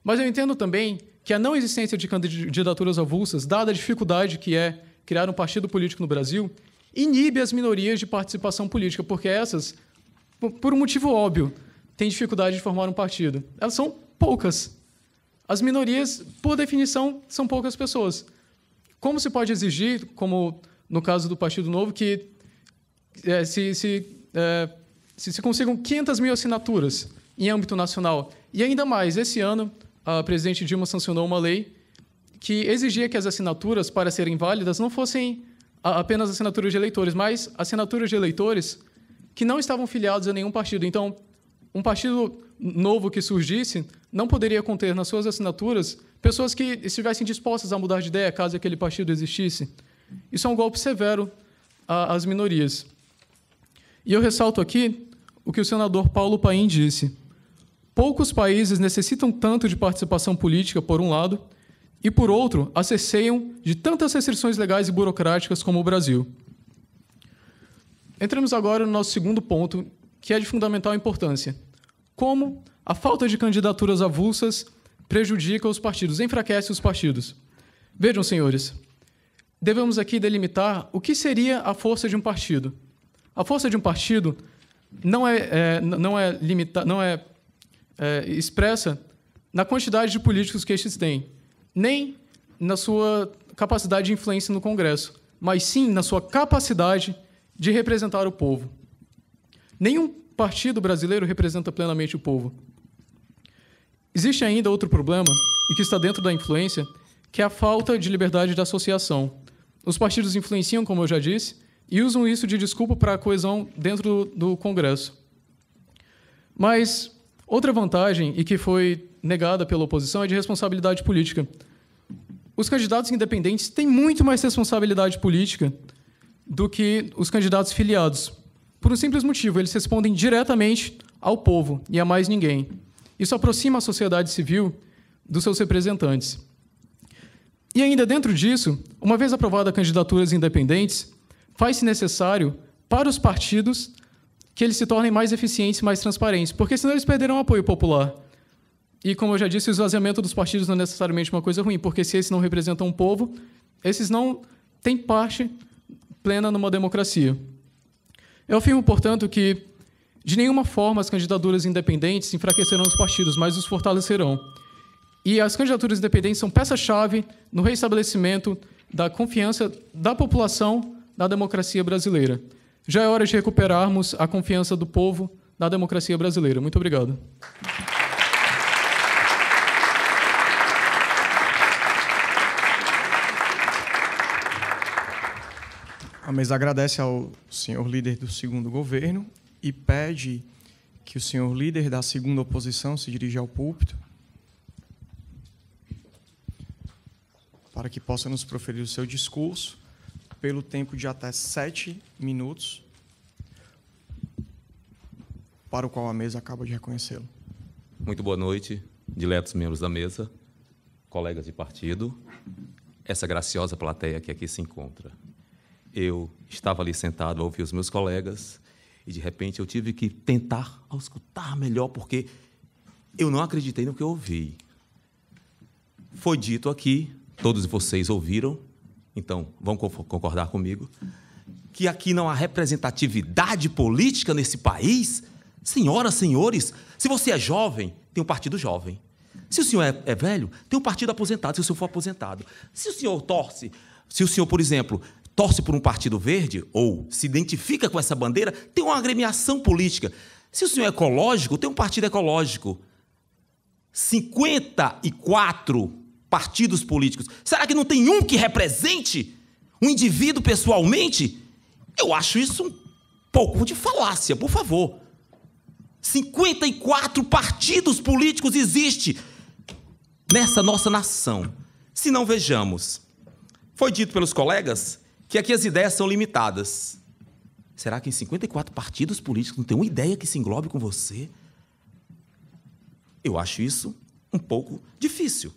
Mas eu entendo também que a não existência de candidaturas avulsas, dada a dificuldade que é criar um partido político no Brasil, inibe as minorias de participação política, porque essas, por um motivo óbvio, têm dificuldade de formar um partido. Elas são poucas. As minorias, por definição, são poucas pessoas. Como se pode exigir, como no caso do Partido Novo, que se consigam 500 mil assinaturas em âmbito nacional. E ainda mais, esse ano, a presidente Dilma sancionou uma lei que exigia que as assinaturas, para serem válidas, não fossem apenas assinaturas de eleitores, mas assinaturas de eleitores que não estavam filiados a nenhum partido. Então, um partido novo que surgisse não poderia conter nas suas assinaturas pessoas que estivessem dispostas a mudar de ideia caso aquele partido existisse. Isso é um golpe severo às minorias. E eu ressalto aqui o que o senador Paulo Paim disse. Poucos países necessitam tanto de participação política, por um lado, e, por outro, a cerceiam de tantas restrições legais e burocráticas como o Brasil. Entramos agora no nosso segundo ponto, que é de fundamental importância. Como a falta de candidaturas avulsas prejudica os partidos, enfraquece os partidos. Vejam, senhores, devemos aqui delimitar o que seria a força de um partido. A força de um partido não é expressa na quantidade de políticos que estes têm, nem na sua capacidade de influência no Congresso, mas sim na sua capacidade de representar o povo. Nenhum partido brasileiro representa plenamente o povo. Existe ainda outro problema, e que está dentro da influência, que é a falta de liberdade de associação. Os partidos influenciam, como eu já disse, e usam isso de desculpa para a coesão dentro do Congresso. Mas outra vantagem, e que foi negada pela oposição, é de responsabilidade política. Os candidatos independentes têm muito mais responsabilidade política do que os candidatos filiados. Por um simples motivo, eles respondem diretamente ao povo e a mais ninguém. Isso aproxima a sociedade civil dos seus representantes. E ainda dentro disso, uma vez aprovada candidaturas independentes, faz-se necessário para os partidos que eles se tornem mais eficientes e mais transparentes, porque senão eles perderão apoio popular. E, como eu já disse, o esvaziamento dos partidos não é necessariamente uma coisa ruim, porque se esses não representam o povo, esses não têm parte plena numa democracia. Eu afirmo, portanto, que de nenhuma forma as candidaturas independentes enfraquecerão os partidos, mas os fortalecerão. E as candidaturas independentes são peça-chave no reestabelecimento da confiança da população na democracia brasileira. Já é hora de recuperarmos a confiança do povo na democracia brasileira. Muito obrigado. A mesa agradece ao senhor líder do segundo governo e pede que o senhor líder da segunda oposição se dirija ao púlpito para que possa nos proferir o seu discurso pelo tempo de até 7 minutos, para o qual a mesa acaba de reconhecê-lo. Muito boa noite, diletos membros da mesa, colegas de partido, essa graciosa plateia que aqui se encontra. Eu estava ali sentado a ouvir os meus colegas e, de repente, eu tive que tentar escutar melhor, porque eu não acreditei no que eu ouvi. Foi dito aqui, todos vocês ouviram, então vão concordar comigo, que aqui não há representatividade política nesse país. Senhoras, senhores, se você é jovem, tem um partido jovem. Se o senhor é velho, tem um partido aposentado, se o senhor for aposentado. Se o senhor por exemplo, torce por um partido verde ou se identifica com essa bandeira, tem uma agremiação política. Se o senhor é ecológico, tem um partido ecológico. 54 partidos políticos. Será que não tem um que represente um indivíduo pessoalmente? Eu acho isso um pouco de falácia, por favor. 54 partidos políticos existem nessa nossa nação. Se não, vejamos. Foi dito pelos colegas que aqui as ideias são limitadas. Será que em 54 partidos políticos não tem uma ideia que se englobe com você? Eu acho isso um pouco difícil.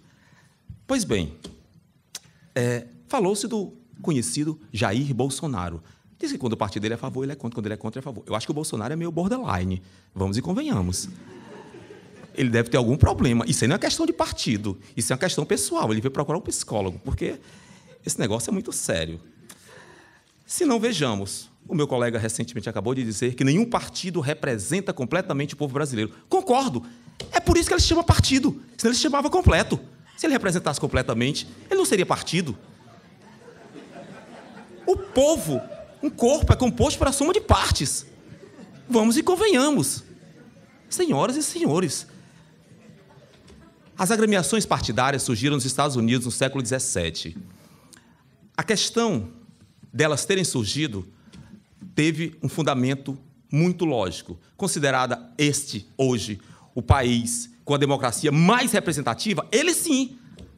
Pois bem, falou-se do conhecido Jair Bolsonaro. Diz que quando o partido dele é a favor, ele é contra, quando ele é contra, ele é a favor. Eu acho que o Bolsonaro é meio borderline, vamos e convenhamos. Ele deve ter algum problema. Isso aí não é questão de partido, isso é uma questão pessoal. Ele veio procurar um psicólogo, porque esse negócio é muito sério. Se não, vejamos. O meu colega recentemente acabou de dizer que nenhum partido representa completamente o povo brasileiro. Concordo. É por isso que ele se chama partido. Senão ele se chamava completo. Se ele representasse completamente, ele não seria partido. O povo, um corpo, é composto pela soma de partes. Vamos e convenhamos. Senhoras e senhores, as agremiações partidárias surgiram nos Estados Unidos no século XVII. A questão delas terem surgido teve um fundamento muito lógico. Considerada hoje, o país com a democracia mais representativa, ele sim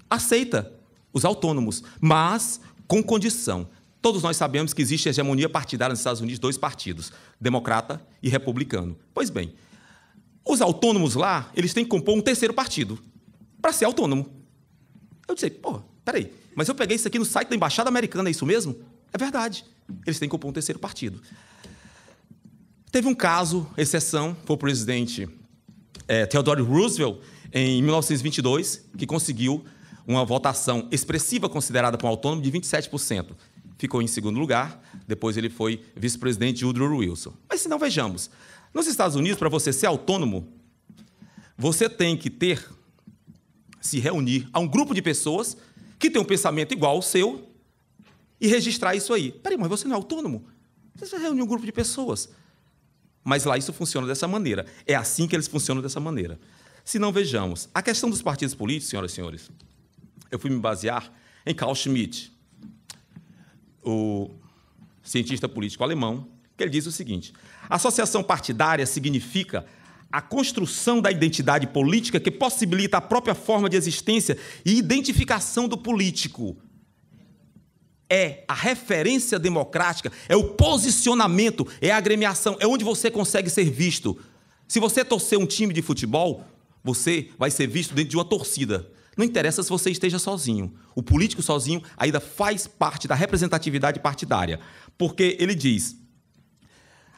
aceita os autônomos, mas com condição. Todos nós sabemos que existe hegemonia partidária nos Estados Unidos, 2 partidos, democrata e republicano. Pois bem, os autônomos lá, eles têm que compor um 3º partido para ser autônomo. Eu disse, peraí, mas eu peguei isso aqui no site da Embaixada Americana, é isso mesmo? É verdade, eles têm que compor um 3º partido. Teve um caso, exceção, foi o presidente Theodore Roosevelt, em 1922, que conseguiu uma votação expressiva considerada para um autônomo de 27%. Ficou em 2º lugar, depois ele foi vice-presidente de Woodrow Wilson. Mas, se não, vejamos, nos Estados Unidos, para você ser autônomo, você tem que se reunir a um grupo de pessoas que tem um pensamento igual ao seu e registrar isso aí. Peraí, mas você não é autônomo? Você vai reunir um grupo de pessoas. Mas lá isso funciona dessa maneira. É assim que eles funcionam dessa maneira. Se não, vejamos, a questão dos partidos políticos, senhoras e senhores, eu fui me basear em Carl Schmitt, o cientista político alemão, que ele diz o seguinte: associação partidária significa a construção da identidade política que possibilita a própria forma de existência e identificação do político. É a referência democrática, é o posicionamento, é a agremiação, é onde você consegue ser visto. Se você torcer um time de futebol, você vai ser visto dentro de uma torcida. Não interessa se você esteja sozinho. O político sozinho ainda faz parte da representatividade partidária. Porque ele diz,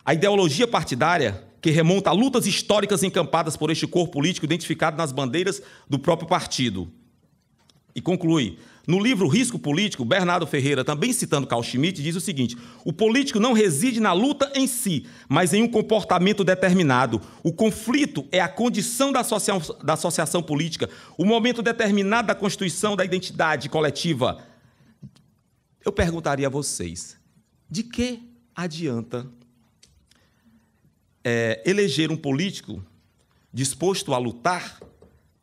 a ideologia partidária, que remonta a lutas históricas encampadas por este corpo político identificado nas bandeiras do próprio partido. E conclui, no livro Risco Político, Bernardo Ferreira, também citando Carl Schmitt, diz o seguinte: o político não reside na luta em si, mas em um comportamento determinado. O conflito é a condição da associação política, o momento determinado da constituição da identidade coletiva. Eu perguntaria a vocês, de que adianta eleger um político disposto a lutar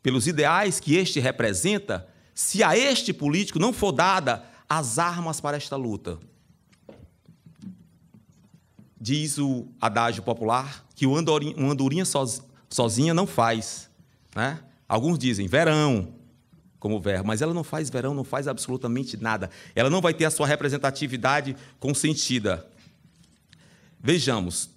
pelos ideais que este representa, se a este político não for dada as armas para esta luta? Diz o adágio popular que uma andorinha sozinha não faz, né? Alguns dizem verão como verbo, mas ela não faz verão, não faz absolutamente nada. Ela não vai ter a sua representatividade consentida. Vejamos.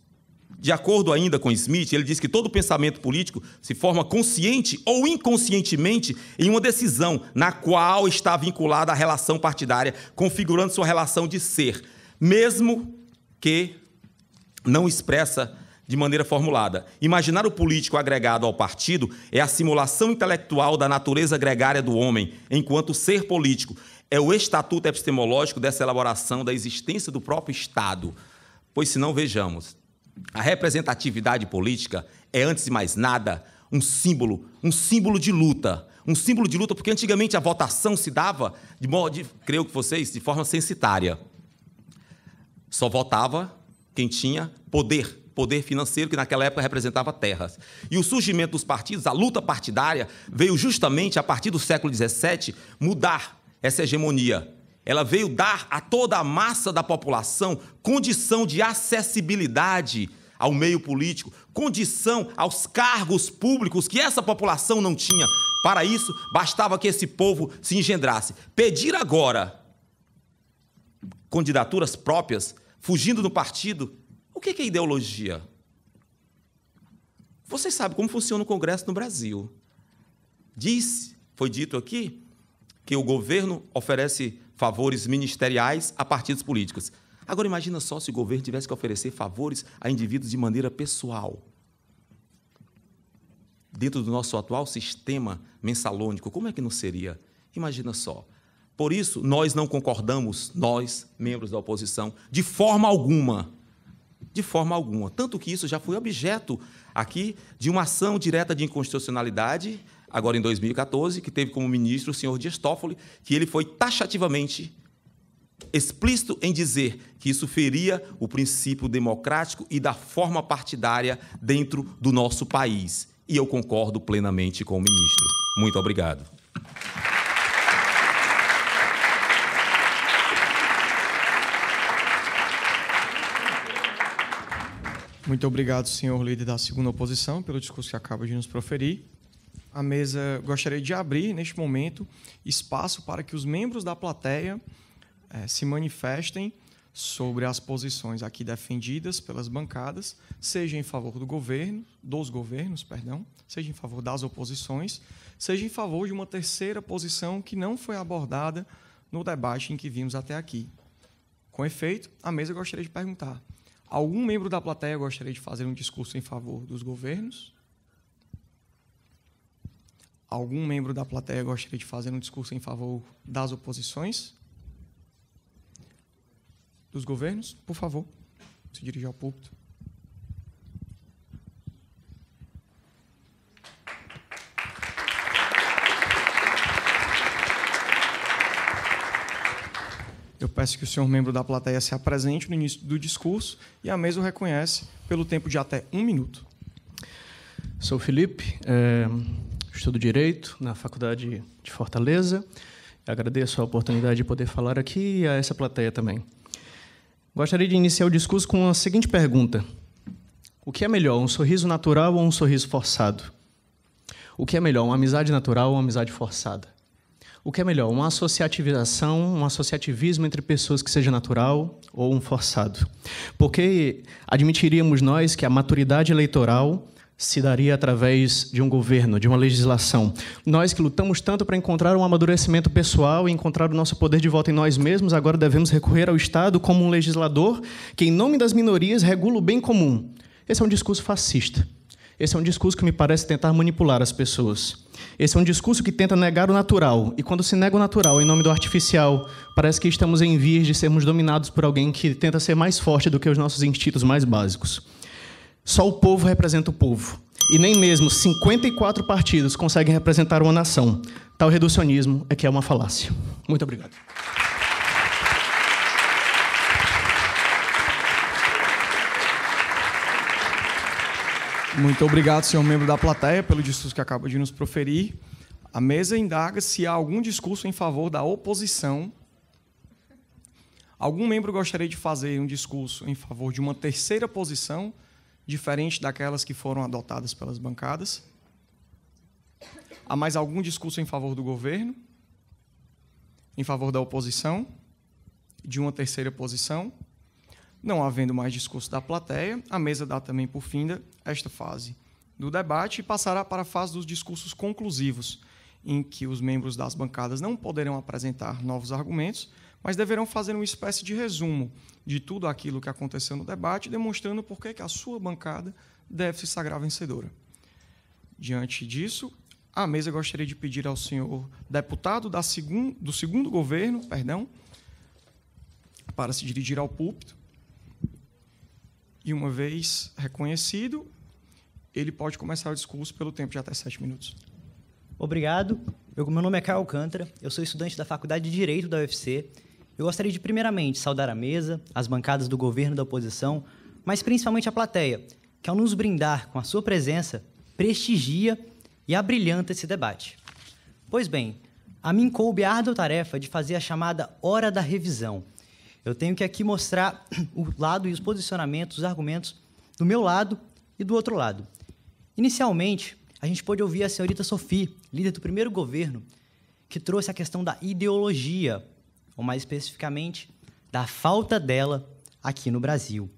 De acordo ainda com Smith, ele diz que todo pensamento político se forma consciente ou inconscientemente em uma decisão na qual está vinculada à relação partidária, configurando sua relação de ser, mesmo que não expressa de maneira formulada. Imaginar o político agregado ao partido é a simulação intelectual da natureza gregária do homem, enquanto ser político é o estatuto epistemológico dessa elaboração da existência do próprio Estado. Pois, se não, vejamos, a representatividade política é, antes de mais nada, um símbolo de luta. Um símbolo de luta, porque antigamente a votação se dava, creio que vocês, de forma censitária. Só votava quem tinha poder financeiro, que naquela época representava terras. E o surgimento dos partidos, a luta partidária, veio justamente, a partir do século XVII, mudar essa hegemonia. Ela veio dar a toda a massa da população condição de acessibilidade ao meio político, condição aos cargos públicos que essa população não tinha. Para isso, bastava que esse povo se engendrasse. Pedir agora candidaturas próprias, fugindo do partido, o que é ideologia? Vocês sabem como funciona o Congresso no Brasil. Foi dito aqui que o governo oferece favores ministeriais a partidos políticos. Agora, imagina só se o governo tivesse que oferecer favores a indivíduos de maneira pessoal. Dentro do nosso atual sistema mensalônico, como é que não seria? Imagina só. Por isso, nós não concordamos, nós, membros da oposição, de forma alguma. De forma alguma. Tanto que isso já foi objeto aqui de uma ação direta de inconstitucionalidade, agora em 2014, que teve como ministro o senhor Dias Toffoli, que ele foi taxativamente explícito em dizer que isso feria o princípio democrático e da forma partidária dentro do nosso país. E eu concordo plenamente com o ministro. Muito obrigado. Muito obrigado, senhor líder da segunda oposição, pelo discurso que acaba de nos proferir. A mesa gostaria de abrir, neste momento, espaço para que os membros da plateia se manifestem sobre as posições aqui defendidas pelas bancadas, seja em favor dos governos, seja em favor das oposições, seja em favor de uma terceira posição que não foi abordada no debate em que vimos até aqui. Com efeito, a mesa gostaria de perguntar: algum membro da plateia gostaria de fazer um discurso em favor dos governos? Algum membro da plateia gostaria de fazer um discurso em favor das oposições? Dos governos? Por favor, se dirija ao púlpito. Eu peço que o senhor membro da plateia se apresente no início do discurso e a mesa o reconhece pelo tempo de até 1 minuto. Sou Felipe, estudo Direito na Faculdade de Fortaleza. Agradeço a oportunidade de poder falar aqui e a essa plateia também. Gostaria de iniciar o discurso com a seguinte pergunta: o que é melhor, um sorriso natural ou um sorriso forçado? O que é melhor, uma amizade natural ou uma amizade forçada? O que é melhor, uma associativização, um associativismo entre pessoas que seja natural ou um forçado? Porque admitiríamos nós que a maturidade eleitoral se daria através de um governo, de uma legislação. Nós que lutamos tanto para encontrar um amadurecimento pessoal e encontrar o nosso poder de voto em nós mesmos, agora devemos recorrer ao Estado como um legislador que, em nome das minorias, regula o bem comum. Esse é um discurso fascista. Esse é um discurso que me parece tentar manipular as pessoas. Esse é um discurso que tenta negar o natural. E quando se nega o natural em nome do artificial, parece que estamos em vias de sermos dominados por alguém que tenta ser mais forte do que os nossos instintos mais básicos. Só o povo representa o povo. E nem mesmo 54 partidos conseguem representar uma nação. Tal reducionismo é que é uma falácia. Muito obrigado. Muito obrigado, senhor membro da plateia, pelo discurso que acaba de nos proferir. A mesa indaga se há algum discurso em favor da oposição. Algum membro gostaria de fazer um discurso em favor de uma terceira posição, diferente daquelas que foram adotadas pelas bancadas? Há mais algum discurso em favor do governo? Em favor da oposição? De uma terceira posição? Não havendo mais discurso da plateia, a mesa dá também por finda esta fase do debate e passará para a fase dos discursos conclusivos, em que os membros das bancadas não poderão apresentar novos argumentos, mas deverão fazer uma espécie de resumo de tudo aquilo que aconteceu no debate, demonstrando por que a sua bancada deve se sagrar vencedora. Diante disso, a mesa gostaria de pedir ao senhor deputado do segundo governo, para se dirigir ao púlpito. E, uma vez reconhecido, ele pode começar o discurso pelo tempo de até 7 minutos. Obrigado. Meu nome é Caio Alcântara, eu sou estudante da Faculdade de Direito da UFC. Eu gostaria de, primeiramente, saudar a mesa, as bancadas do governo e da oposição, mas principalmente a plateia, que, ao nos brindar com a sua presença, prestigia e abrilhanta esse debate. Pois bem, a mim coube a árdua tarefa de fazer a chamada Hora da Revisão. Eu tenho que aqui mostrar o lado e os posicionamentos, os argumentos do meu lado e do outro lado. Inicialmente, a gente pôde ouvir a senhorita Sophie, líder do primeiro governo, que trouxe a questão da ideologia, ou mais especificamente, da falta dela aqui no Brasil.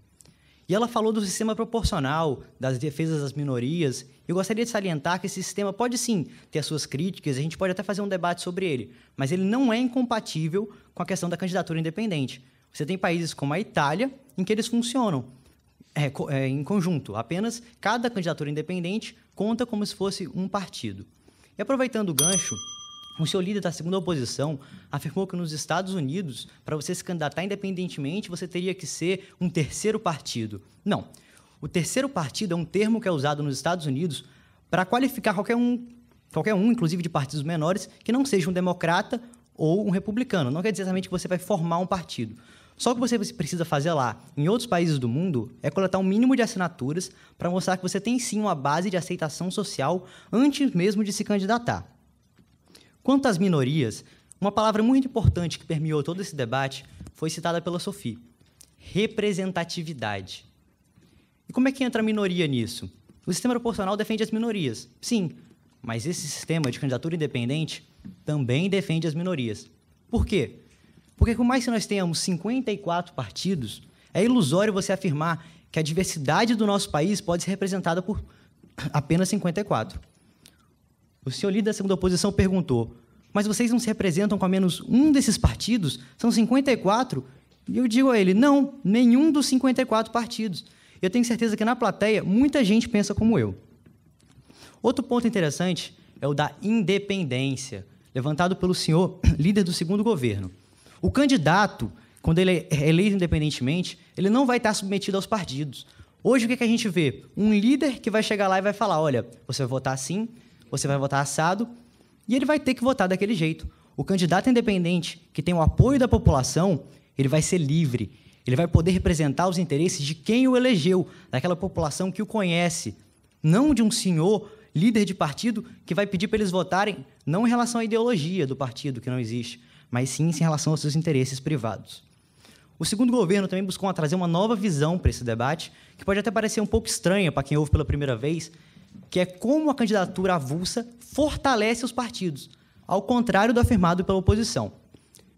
E ela falou do sistema proporcional, das defesas das minorias. Eu gostaria de salientar que esse sistema pode, sim, ter as suas críticas, a gente pode até fazer um debate sobre ele, mas ele não é incompatível com a questão da candidatura independente. Você tem países como a Itália, em que eles funcionam em conjunto. Apenas cada candidatura independente conta como se fosse um partido. E aproveitando o gancho, o seu líder da segunda oposição afirmou que nos Estados Unidos, para você se candidatar independentemente, você teria que ser um terceiro partido. Não. O terceiro partido é um termo que é usado nos Estados Unidos para qualificar qualquer um, inclusive de partidos menores, que não seja um democrata ou um republicano. Não quer dizer exatamente que você vai formar um partido. Só o que você precisa fazer lá, em outros países do mundo, é coletar um mínimo de assinaturas para mostrar que você tem, sim, uma base de aceitação social antes mesmo de se candidatar. Quanto às minorias, uma palavra muito importante que permeou todo esse debate foi citada pela Sophie: representatividade. E como é que entra a minoria nisso? O sistema proporcional defende as minorias, sim, mas esse sistema de candidatura independente também defende as minorias. Por quê? Porque, por mais que nós tenhamos 54 partidos, é ilusório você afirmar que a diversidade do nosso país pode ser representada por apenas 54. O senhor líder da segunda oposição perguntou: mas vocês não se representam com ao menos um desses partidos? São 54? E eu digo a ele: não, nenhum dos 54 partidos. Eu tenho certeza que na plateia muita gente pensa como eu. Outro ponto interessante é o da independência, levantado pelo senhor líder do segundo governo. O candidato, quando ele é eleito independentemente, ele não vai estar submetido aos partidos. Hoje, o que a gente vê? Um líder que vai chegar lá e vai falar: olha, você vai votar assim, você vai votar assado, e ele vai ter que votar daquele jeito. O candidato independente, que tem o apoio da população, ele vai ser livre. Ele vai poder representar os interesses de quem o elegeu, daquela população que o conhece, não de um senhor líder de partido que vai pedir para eles votarem não em relação à ideologia do partido, que não existe, mas sim em relação aos seus interesses privados. O segundo governo também buscou trazer uma nova visão para esse debate, que pode até parecer um pouco estranha para quem ouve pela primeira vez, que é como a candidatura avulsa fortalece os partidos, ao contrário do afirmado pela oposição.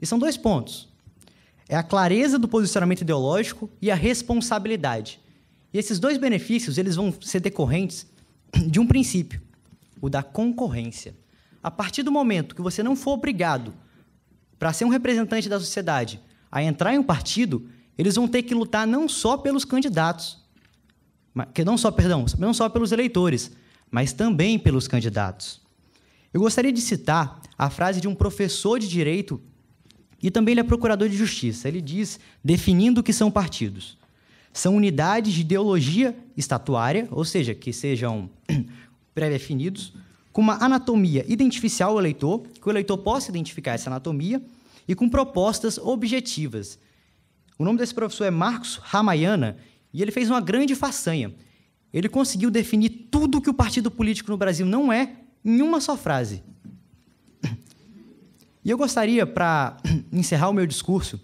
E são 2 pontos. É a clareza do posicionamento ideológico e a responsabilidade. E esses 2 benefícios eles vão ser decorrentes de um princípio, o da concorrência. A partir do momento que você não for obrigado, para ser um representante da sociedade, a entrar em um partido, eles vão ter que lutar não só pelos candidatos, não só pelos eleitores, mas também pelos candidatos. Eu gostaria de citar a frase de um professor de direito e também ele é procurador de justiça. Ele diz, definindo o que são partidos: são unidades de ideologia estatuária, ou seja, que sejam pré-definidos, com uma anatomia identificial ao eleitor, que o eleitor possa identificar essa anatomia, e com propostas objetivas. O nome desse professor é Marcos Ramayana, e ele fez uma grande façanha. Ele conseguiu definir tudo o que o partido político no Brasil não é em uma só frase. E eu gostaria, para encerrar o meu discurso,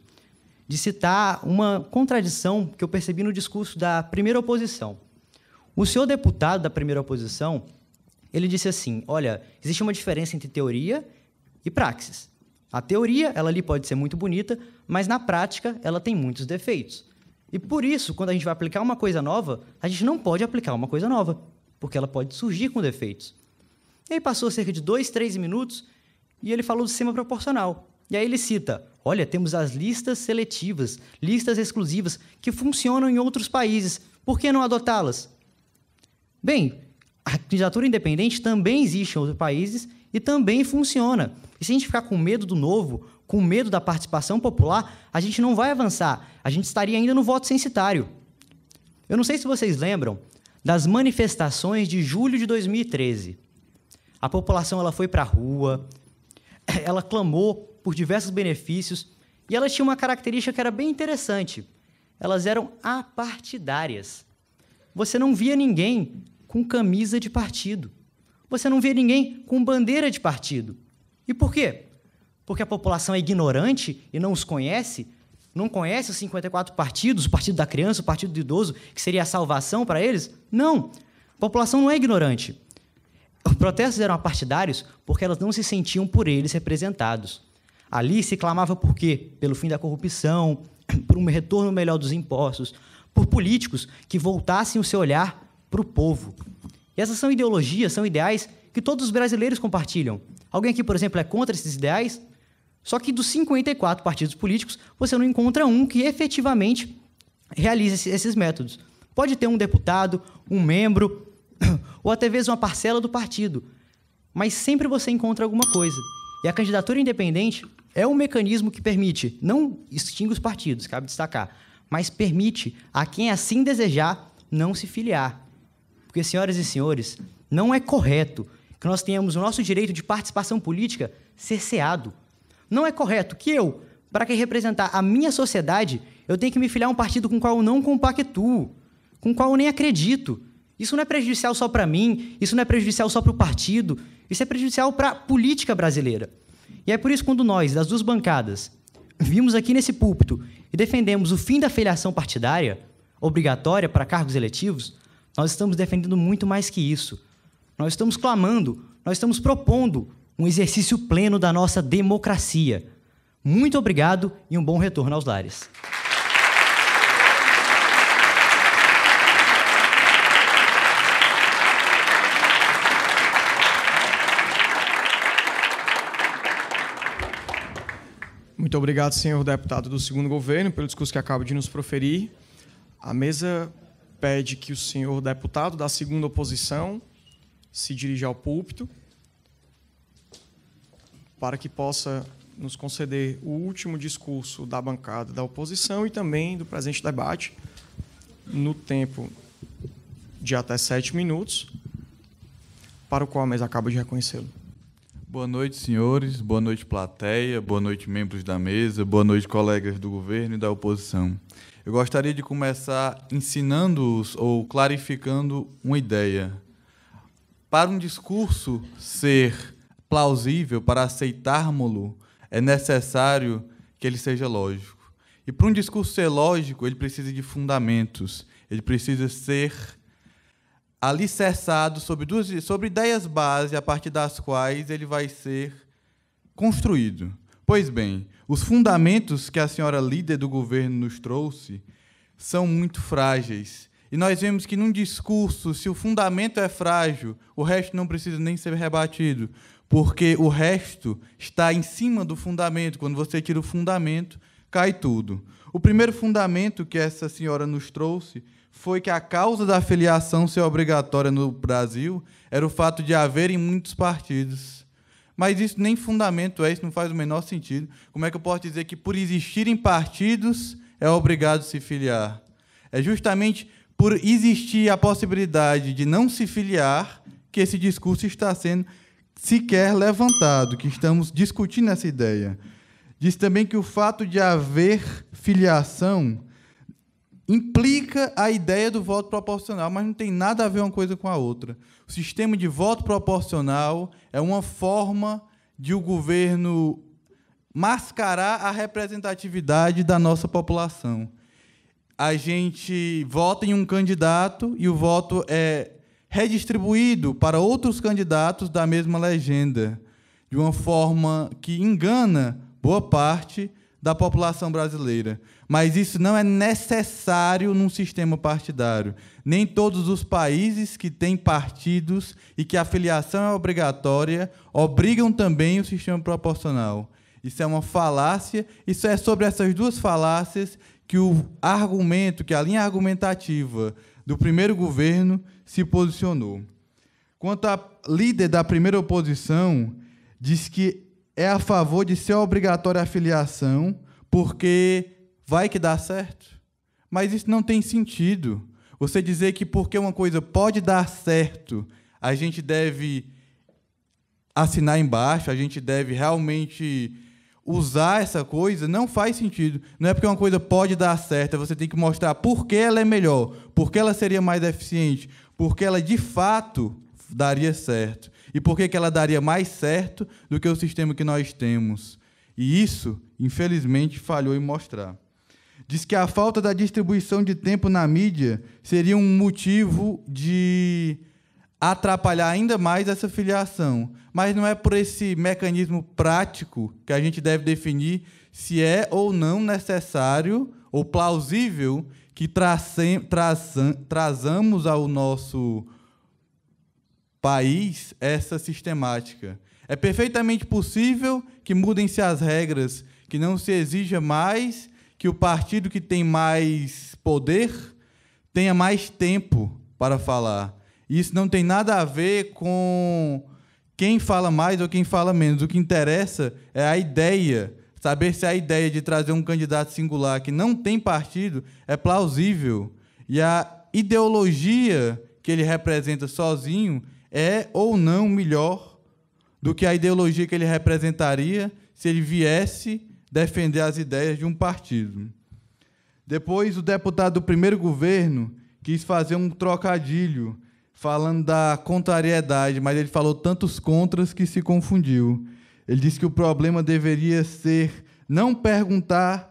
de citar uma contradição que eu percebi no discurso da primeira oposição. O senhor deputado da primeira oposição, ele disse assim: olha, existe uma diferença entre teoria e praxis. A teoria, ela ali pode ser muito bonita, mas na prática ela tem muitos defeitos. E por isso, quando a gente vai aplicar uma coisa nova, a gente não pode aplicar uma coisa nova, porque ela pode surgir com defeitos. E aí passou cerca de 2, 3 minutos e ele falou do sistema proporcional. E aí ele cita: olha, temos as listas seletivas, listas exclusivas, que funcionam em outros países. Por que não adotá-las? Bem, a candidatura independente também existe em outros países e também funciona. E se a gente ficar com medo do novo, com medo da participação popular, a gente não vai avançar. A gente estaria ainda no voto censitário. Eu não sei se vocês lembram das manifestações de julho de 2013. A população ela foi para a rua, ela clamou por diversos benefícios e elas tinham uma característica que era bem interessante. Elas eram apartidárias. Você não via ninguém com camisa de partido. Você não via ninguém com bandeira de partido. E por quê? Porque a população é ignorante e não os conhece? Não conhece os 54 partidos, o partido da criança, o partido do idoso, que seria a salvação para eles? Não. A população não é ignorante. Os protestos eram apartidários porque elas não se sentiam por eles representados. Ali se clamava por quê? Pelo fim da corrupção, por um retorno melhor dos impostos, por políticos que voltassem o seu olhar para o povo. E essas são ideologias, são ideais que todos os brasileiros compartilham. Alguém aqui, por exemplo, é contra esses ideais? Só que dos 54 partidos políticos, você não encontra um que efetivamente realize esses métodos. Pode ter um deputado, um membro, ou até mesmo uma parcela do partido, mas sempre você encontra alguma coisa. E a candidatura independente é um mecanismo que permite, não extingue os partidos, cabe destacar, mas permite a quem assim desejar não se filiar. Porque, senhoras e senhores, não é correto que nós tenhamos o nosso direito de participação política cerceado. Não é correto que eu, para que representar a minha sociedade, eu tenha que me filiar a um partido com o qual eu não compactuo, com o qual eu nem acredito. Isso não é prejudicial só para mim, isso não é prejudicial só para o partido, isso é prejudicial para a política brasileira. E é por isso que quando nós, das duas bancadas, vimos aqui nesse púlpito e defendemos o fim da filiação partidária, obrigatória para cargos eletivos, nós estamos defendendo muito mais que isso. Nós estamos clamando, nós estamos propondo um exercício pleno da nossa democracia. Muito obrigado e um bom retorno aos lares. Muito obrigado, senhor deputado do segundo governo, pelo discurso que acaba de nos proferir. A mesa pede que o senhor deputado da segunda oposição se dirija ao púlpito para que possa nos conceder o último discurso da bancada da oposição e também do presente debate, no tempo de até 7 minutos, para o qual a mesa acaba de reconhecê-lo. Boa noite, senhores. Boa noite, plateia. Boa noite, membros da mesa. Boa noite, colegas do governo e da oposição. Eu gostaria de começar ensinando-os ou clarificando uma ideia. Para um discurso ser plausível, para aceitarmos-lo, é necessário que ele seja lógico. E para um discurso ser lógico, ele precisa de fundamentos. Ele precisa ser alicerçado sobre ideias base, a partir das quais ele vai ser construído. Pois bem, os fundamentos que a senhora líder do governo nos trouxe são muito frágeis. E nós vemos que, num discurso, se o fundamento é frágil, o resto não precisa nem ser rebatido, porque o resto está em cima do fundamento. Quando você tira o fundamento, cai tudo. O primeiro fundamento que essa senhora nos trouxe foi que a causa da filiação ser obrigatória no Brasil era o fato de haverem muitos partidos. Mas isso nem fundamento é, isso não faz o menor sentido. Como é que eu posso dizer que, por existirem partidos, é obrigado a se filiar? É justamente por existir a possibilidade de não se filiar que esse discurso está sendo sequer levantado, que estamos discutindo essa ideia. Diz também que o fato de haver filiação implica a ideia do voto proporcional, mas não tem nada a ver uma coisa com a outra. O sistema de voto proporcional é uma forma de o governo mascarar a representatividade da nossa população. A gente vota em um candidato e o voto é redistribuído para outros candidatos da mesma legenda, de uma forma que engana boa parte da população brasileira. Mas isso não é necessário num sistema partidário. Nem todos os países que têm partidos e que a filiação é obrigatória obrigam também o sistema proporcional. Isso é uma falácia. Isso é sobre essas duas falácias que o argumento, que a linha argumentativa do primeiro governo se posicionou. Quanto à líder da primeira oposição, diz que é a favor de ser obrigatória a filiação, porque vai que dá certo. Mas isso não tem sentido. Você dizer que porque uma coisa pode dar certo, a gente deve assinar embaixo, a gente deve realmente usar essa coisa, não faz sentido. Não é porque uma coisa pode dar certo, você tem que mostrar por que ela é melhor, por que ela seria mais eficiente, por que ela, de fato, daria certo. E por que ela daria mais certo do que o sistema que nós temos. E isso, infelizmente, falhou em mostrar. Diz que a falta da distribuição de tempo na mídia seria um motivo de atrapalhar ainda mais essa filiação. Mas não é por esse mecanismo prático que a gente deve definir se é ou não necessário ou plausível que trazamos ao nosso país essa sistemática. É perfeitamente possível que mudem-se as regras, que não se exija mais que o partido que tem mais poder tenha mais tempo para falar. Isso não tem nada a ver com quem fala mais ou quem fala menos. O que interessa é a ideia, saber se a ideia de trazer um candidato singular que não tem partido é plausível e a ideologia que ele representa sozinho é ou não melhor do que a ideologia que ele representaria se ele viesse defender as ideias de um partido. Depois, o deputado do primeiro governo quis fazer um trocadilho, falando da contrariedade, mas ele falou tantos contras que se confundiu. Ele disse que o problema deveria ser não perguntar...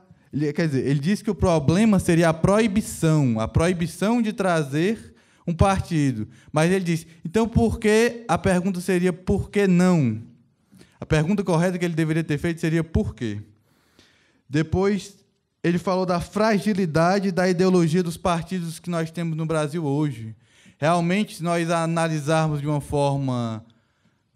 Quer dizer, ele disse que o problema seria a proibição de trazer um partido. Mas ele disse, então, por que? A pergunta seria, por que não? A pergunta correta que ele deveria ter feito seria, por quê? Depois, ele falou da fragilidade da ideologia dos partidos que nós temos no Brasil hoje. Realmente, se nós analisarmos de uma forma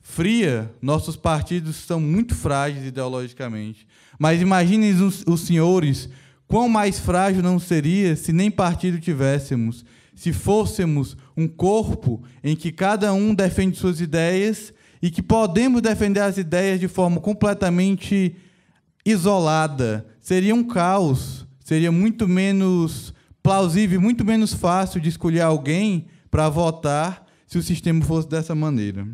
fria, nossos partidos são muito frágeis ideologicamente. Mas imaginem os senhores, quão mais frágil não seria se nem partido tivéssemos, se fôssemos um corpo em que cada um defende suas ideias e que podemos defender as ideias de forma completamente isolada. Seria um caos, seria muito menos plausível, muito menos fácil de escolher alguém para votar se o sistema fosse dessa maneira.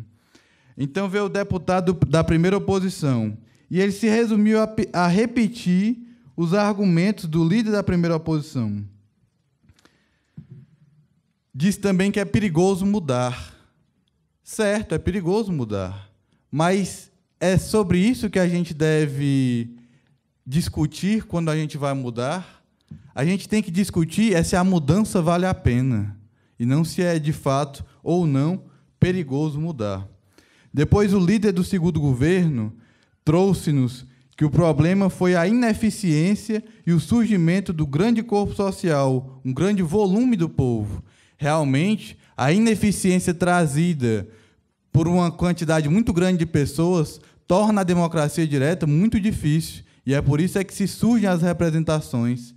Então, veio o deputado da primeira oposição, e ele se resumiu a repetir os argumentos do líder da primeira oposição. Diz também que é perigoso mudar. Certo, é perigoso mudar. Mas é sobre isso que a gente deve discutir quando a gente vai mudar? A gente tem que discutir se a mudança vale a pena, e não se é, de fato, ou não, perigoso mudar. Depois, o líder do segundo governo trouxe-nos que o problema foi a ineficiência e o surgimento do grande corpo social, um grande volume do povo. Realmente, a ineficiência trazida por uma quantidade muito grande de pessoas torna a democracia direta muito difícil, e é por isso que se surgem as representações.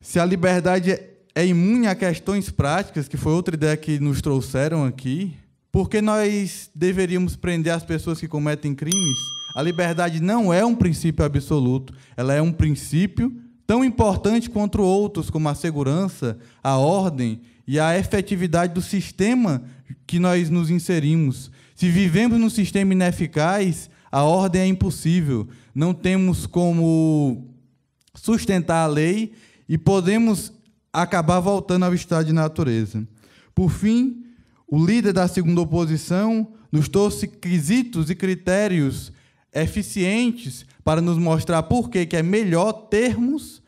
Se a liberdade é imune a questões práticas, que foi outra ideia que nos trouxeram aqui, por que nós deveríamos prender as pessoas que cometem crimes? A liberdade não é um princípio absoluto, ela é um princípio tão importante quanto outros, como a segurança, a ordem e a efetividade do sistema que nós nos inserimos. Se vivemos num sistema ineficaz, a ordem é impossível. Não temos como sustentar a lei e podemos acabar voltando ao estado de natureza. Por fim, o líder da segunda oposição nos trouxe quesitos e critérios eficientes para nos mostrar por que é melhor termos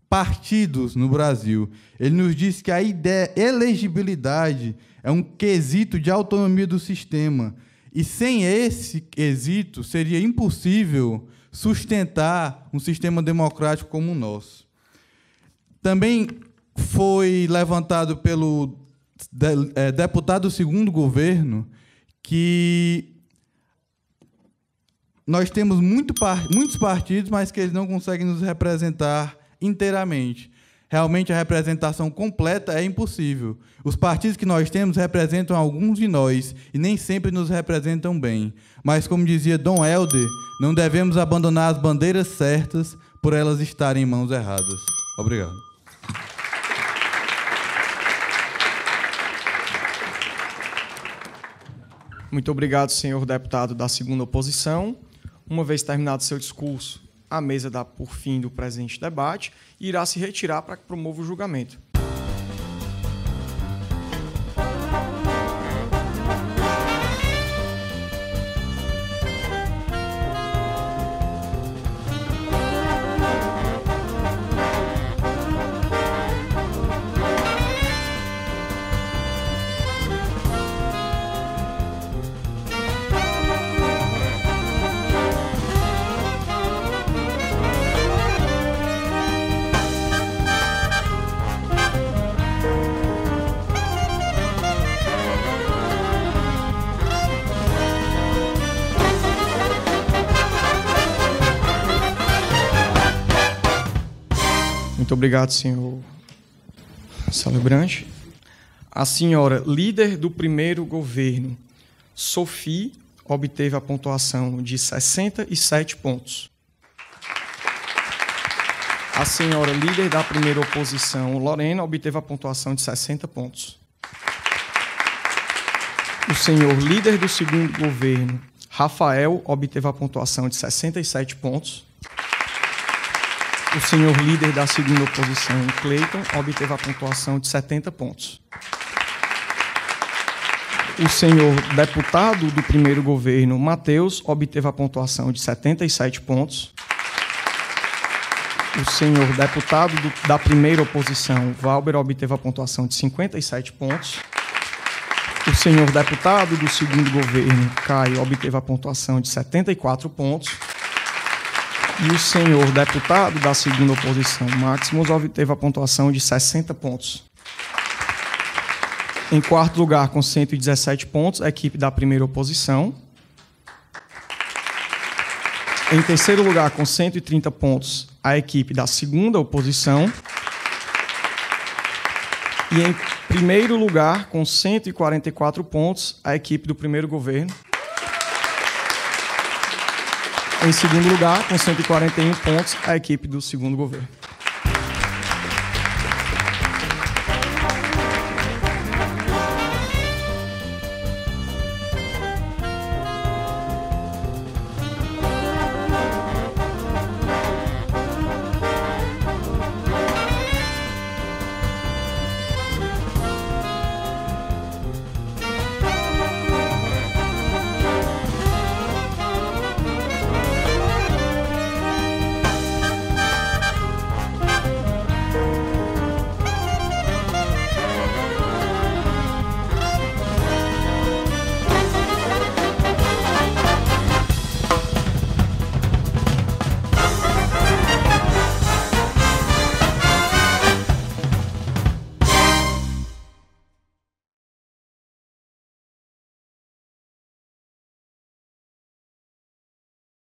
partidos no Brasil. Ele nos disse que a elegibilidade é um quesito de autonomia do sistema, e sem esse quesito seria impossível sustentar um sistema democrático como o nosso. Também foi levantado pelo deputado do segundo governo que nós temos muitos partidos, mas que eles não conseguem nos representar inteiramente. Realmente, a representação completa é impossível. Os partidos que nós temos representam alguns de nós e nem sempre nos representam bem. Mas, como dizia Dom Helder, não devemos abandonar as bandeiras certas por elas estarem em mãos erradas. Obrigado. Muito obrigado, senhor deputado da segunda oposição. Uma vez terminado seu discurso, a mesa dá por fim do presente debate e irá se retirar para que promova o julgamento. Muito obrigado, senhor celebrante. A senhora líder do primeiro governo, Sophie, obteve a pontuação de 67 pontos. A senhora líder da primeira oposição, Lorena, obteve a pontuação de 60 pontos. O senhor líder do segundo governo, Rafael, obteve a pontuação de 67 pontos. O senhor líder da segunda oposição, Cleiton, obteve a pontuação de 70 pontos. O senhor deputado do primeiro governo, Matheus, obteve a pontuação de 77 pontos. O senhor deputado da primeira oposição, Valber, obteve a pontuação de 57 pontos. O senhor deputado do segundo governo, Caio, obteve a pontuação de 74 pontos. E o senhor deputado da segunda oposição, Maximus, obteve a pontuação de 60 pontos. Em quarto lugar, com 117 pontos, a equipe da primeira oposição. Em terceiro lugar, com 130 pontos, a equipe da segunda oposição. E em primeiro lugar, com 144 pontos, a equipe do primeiro governo. Em segundo lugar, com 141 pontos, a equipe do segundo governo.